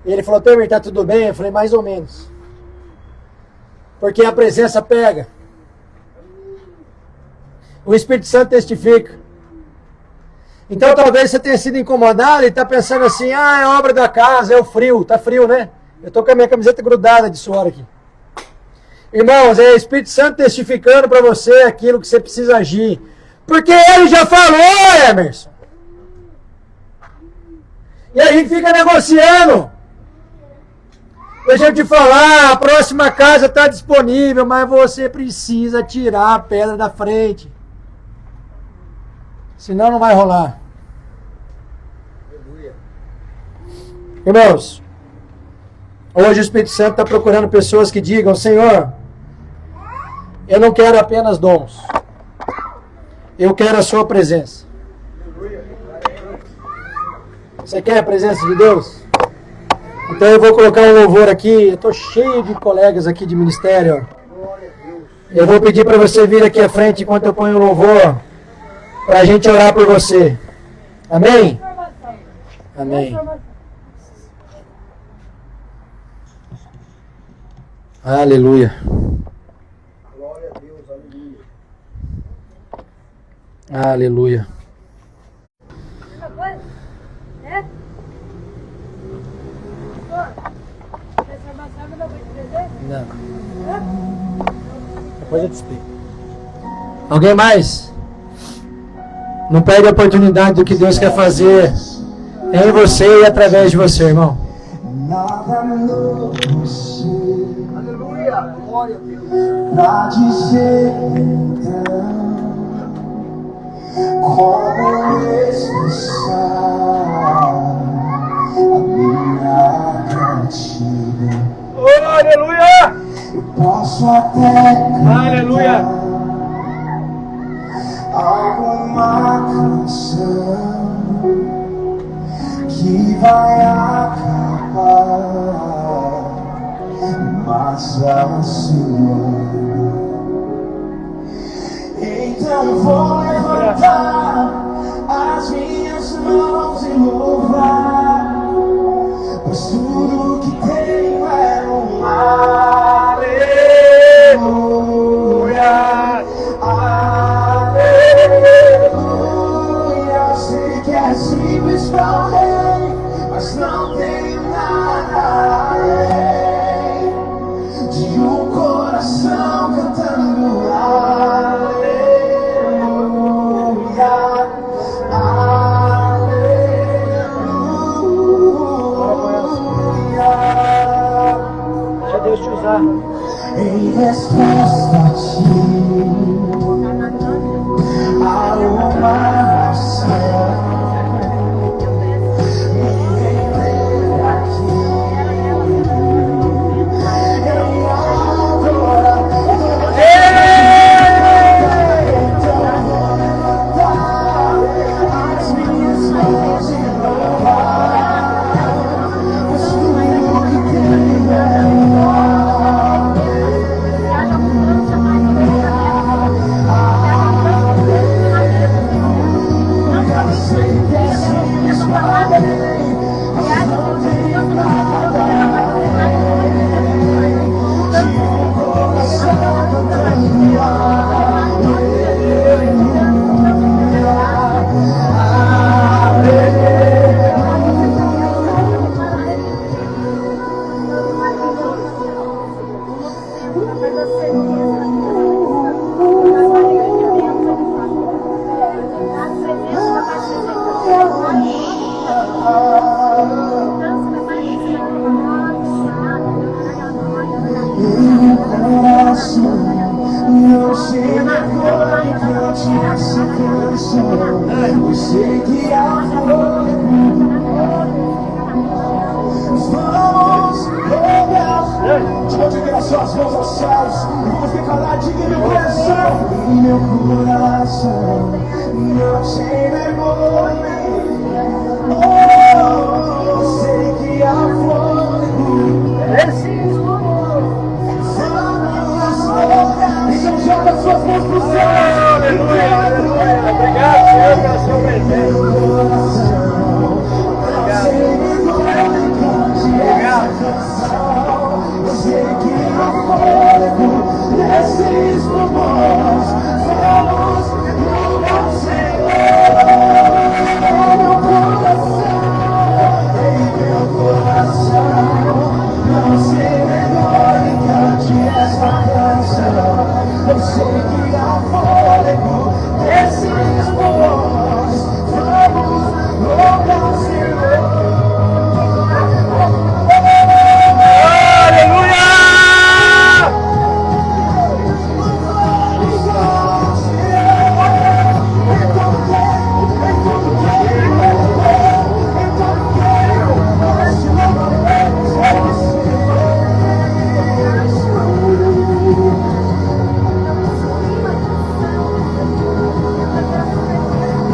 E ele falou, Temer, tá tudo bem? Eu falei, mais ou menos. Porque a presença pega. O Espírito Santo testifica. Então talvez você tenha sido incomodado e está pensando assim, ah, é obra da casa, é o frio. Tá frio, né? Eu estou com a minha camiseta grudada de suor aqui. Irmãos, é o Espírito Santo testificando para você aquilo que você precisa agir. Porque ele já falou, Emerson. E a gente fica negociando. Deixa eu te falar, a próxima casa está disponível, mas você precisa tirar a pedra da frente. Senão não vai rolar. Irmãos, hoje o Espírito Santo está procurando pessoas que digam, Senhor, eu não quero apenas dons. Eu quero a sua presença. Você quer a presença de Deus? Então eu vou colocar um louvor aqui. Eu estou cheio de colegas aqui de ministério. Eu vou pedir para você vir aqui à frente enquanto eu ponho o louvor, para a gente orar por você. Amém? Amém. Aleluia. Glória a Deus, aleluia. Aleluia. Não. Depois eu te explico. Alguém mais? Não perde a oportunidade do que Deus quer fazer em você e através de você, irmão. Aleluia, glória a Deus. Pra dizer então como expressar a minha gratidão. Oh, aleluia! Eu posso até Aleluia! alguma canção que vai acabar, mas a sua. Então vou levantar as minhas mãos e louvar, pois tudo que tenho é um aleluia, aleluia. Eu sei que é simples pra alguém, mas não tenho nada além de um coração cantando aleluia, aleluia. Deixa Deus te usar. Em resposta a ti, há uma nação me render aqui em adoração. Então vou levantar as minhas mãos e louvar, pois tudo que tenho é não sei vergonha que eu te essa canção. Eu sei que há fôlego. Vamos orar. Pode virar suas mãos aos céus. Vamos declarar de meu coração. E meu coração não sei vergonha. Eu sei que há fôlego. Vamos orar. desces por nós, vamos louvar o Senhor. Em meu coração, não sei melhor e cante esta canção. Eu sei que há fôlego desses por nós, vamos louvar o Senhor.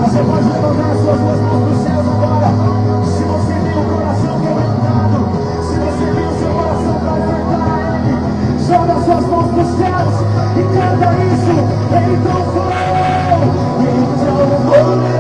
Você pode levantar as suas duas mãos para o céu agora. Se você tem o coração quebrantado, se você tem o seu coração para enfrentar Ele, joga as suas mãos para os céus e canta isso. Então vou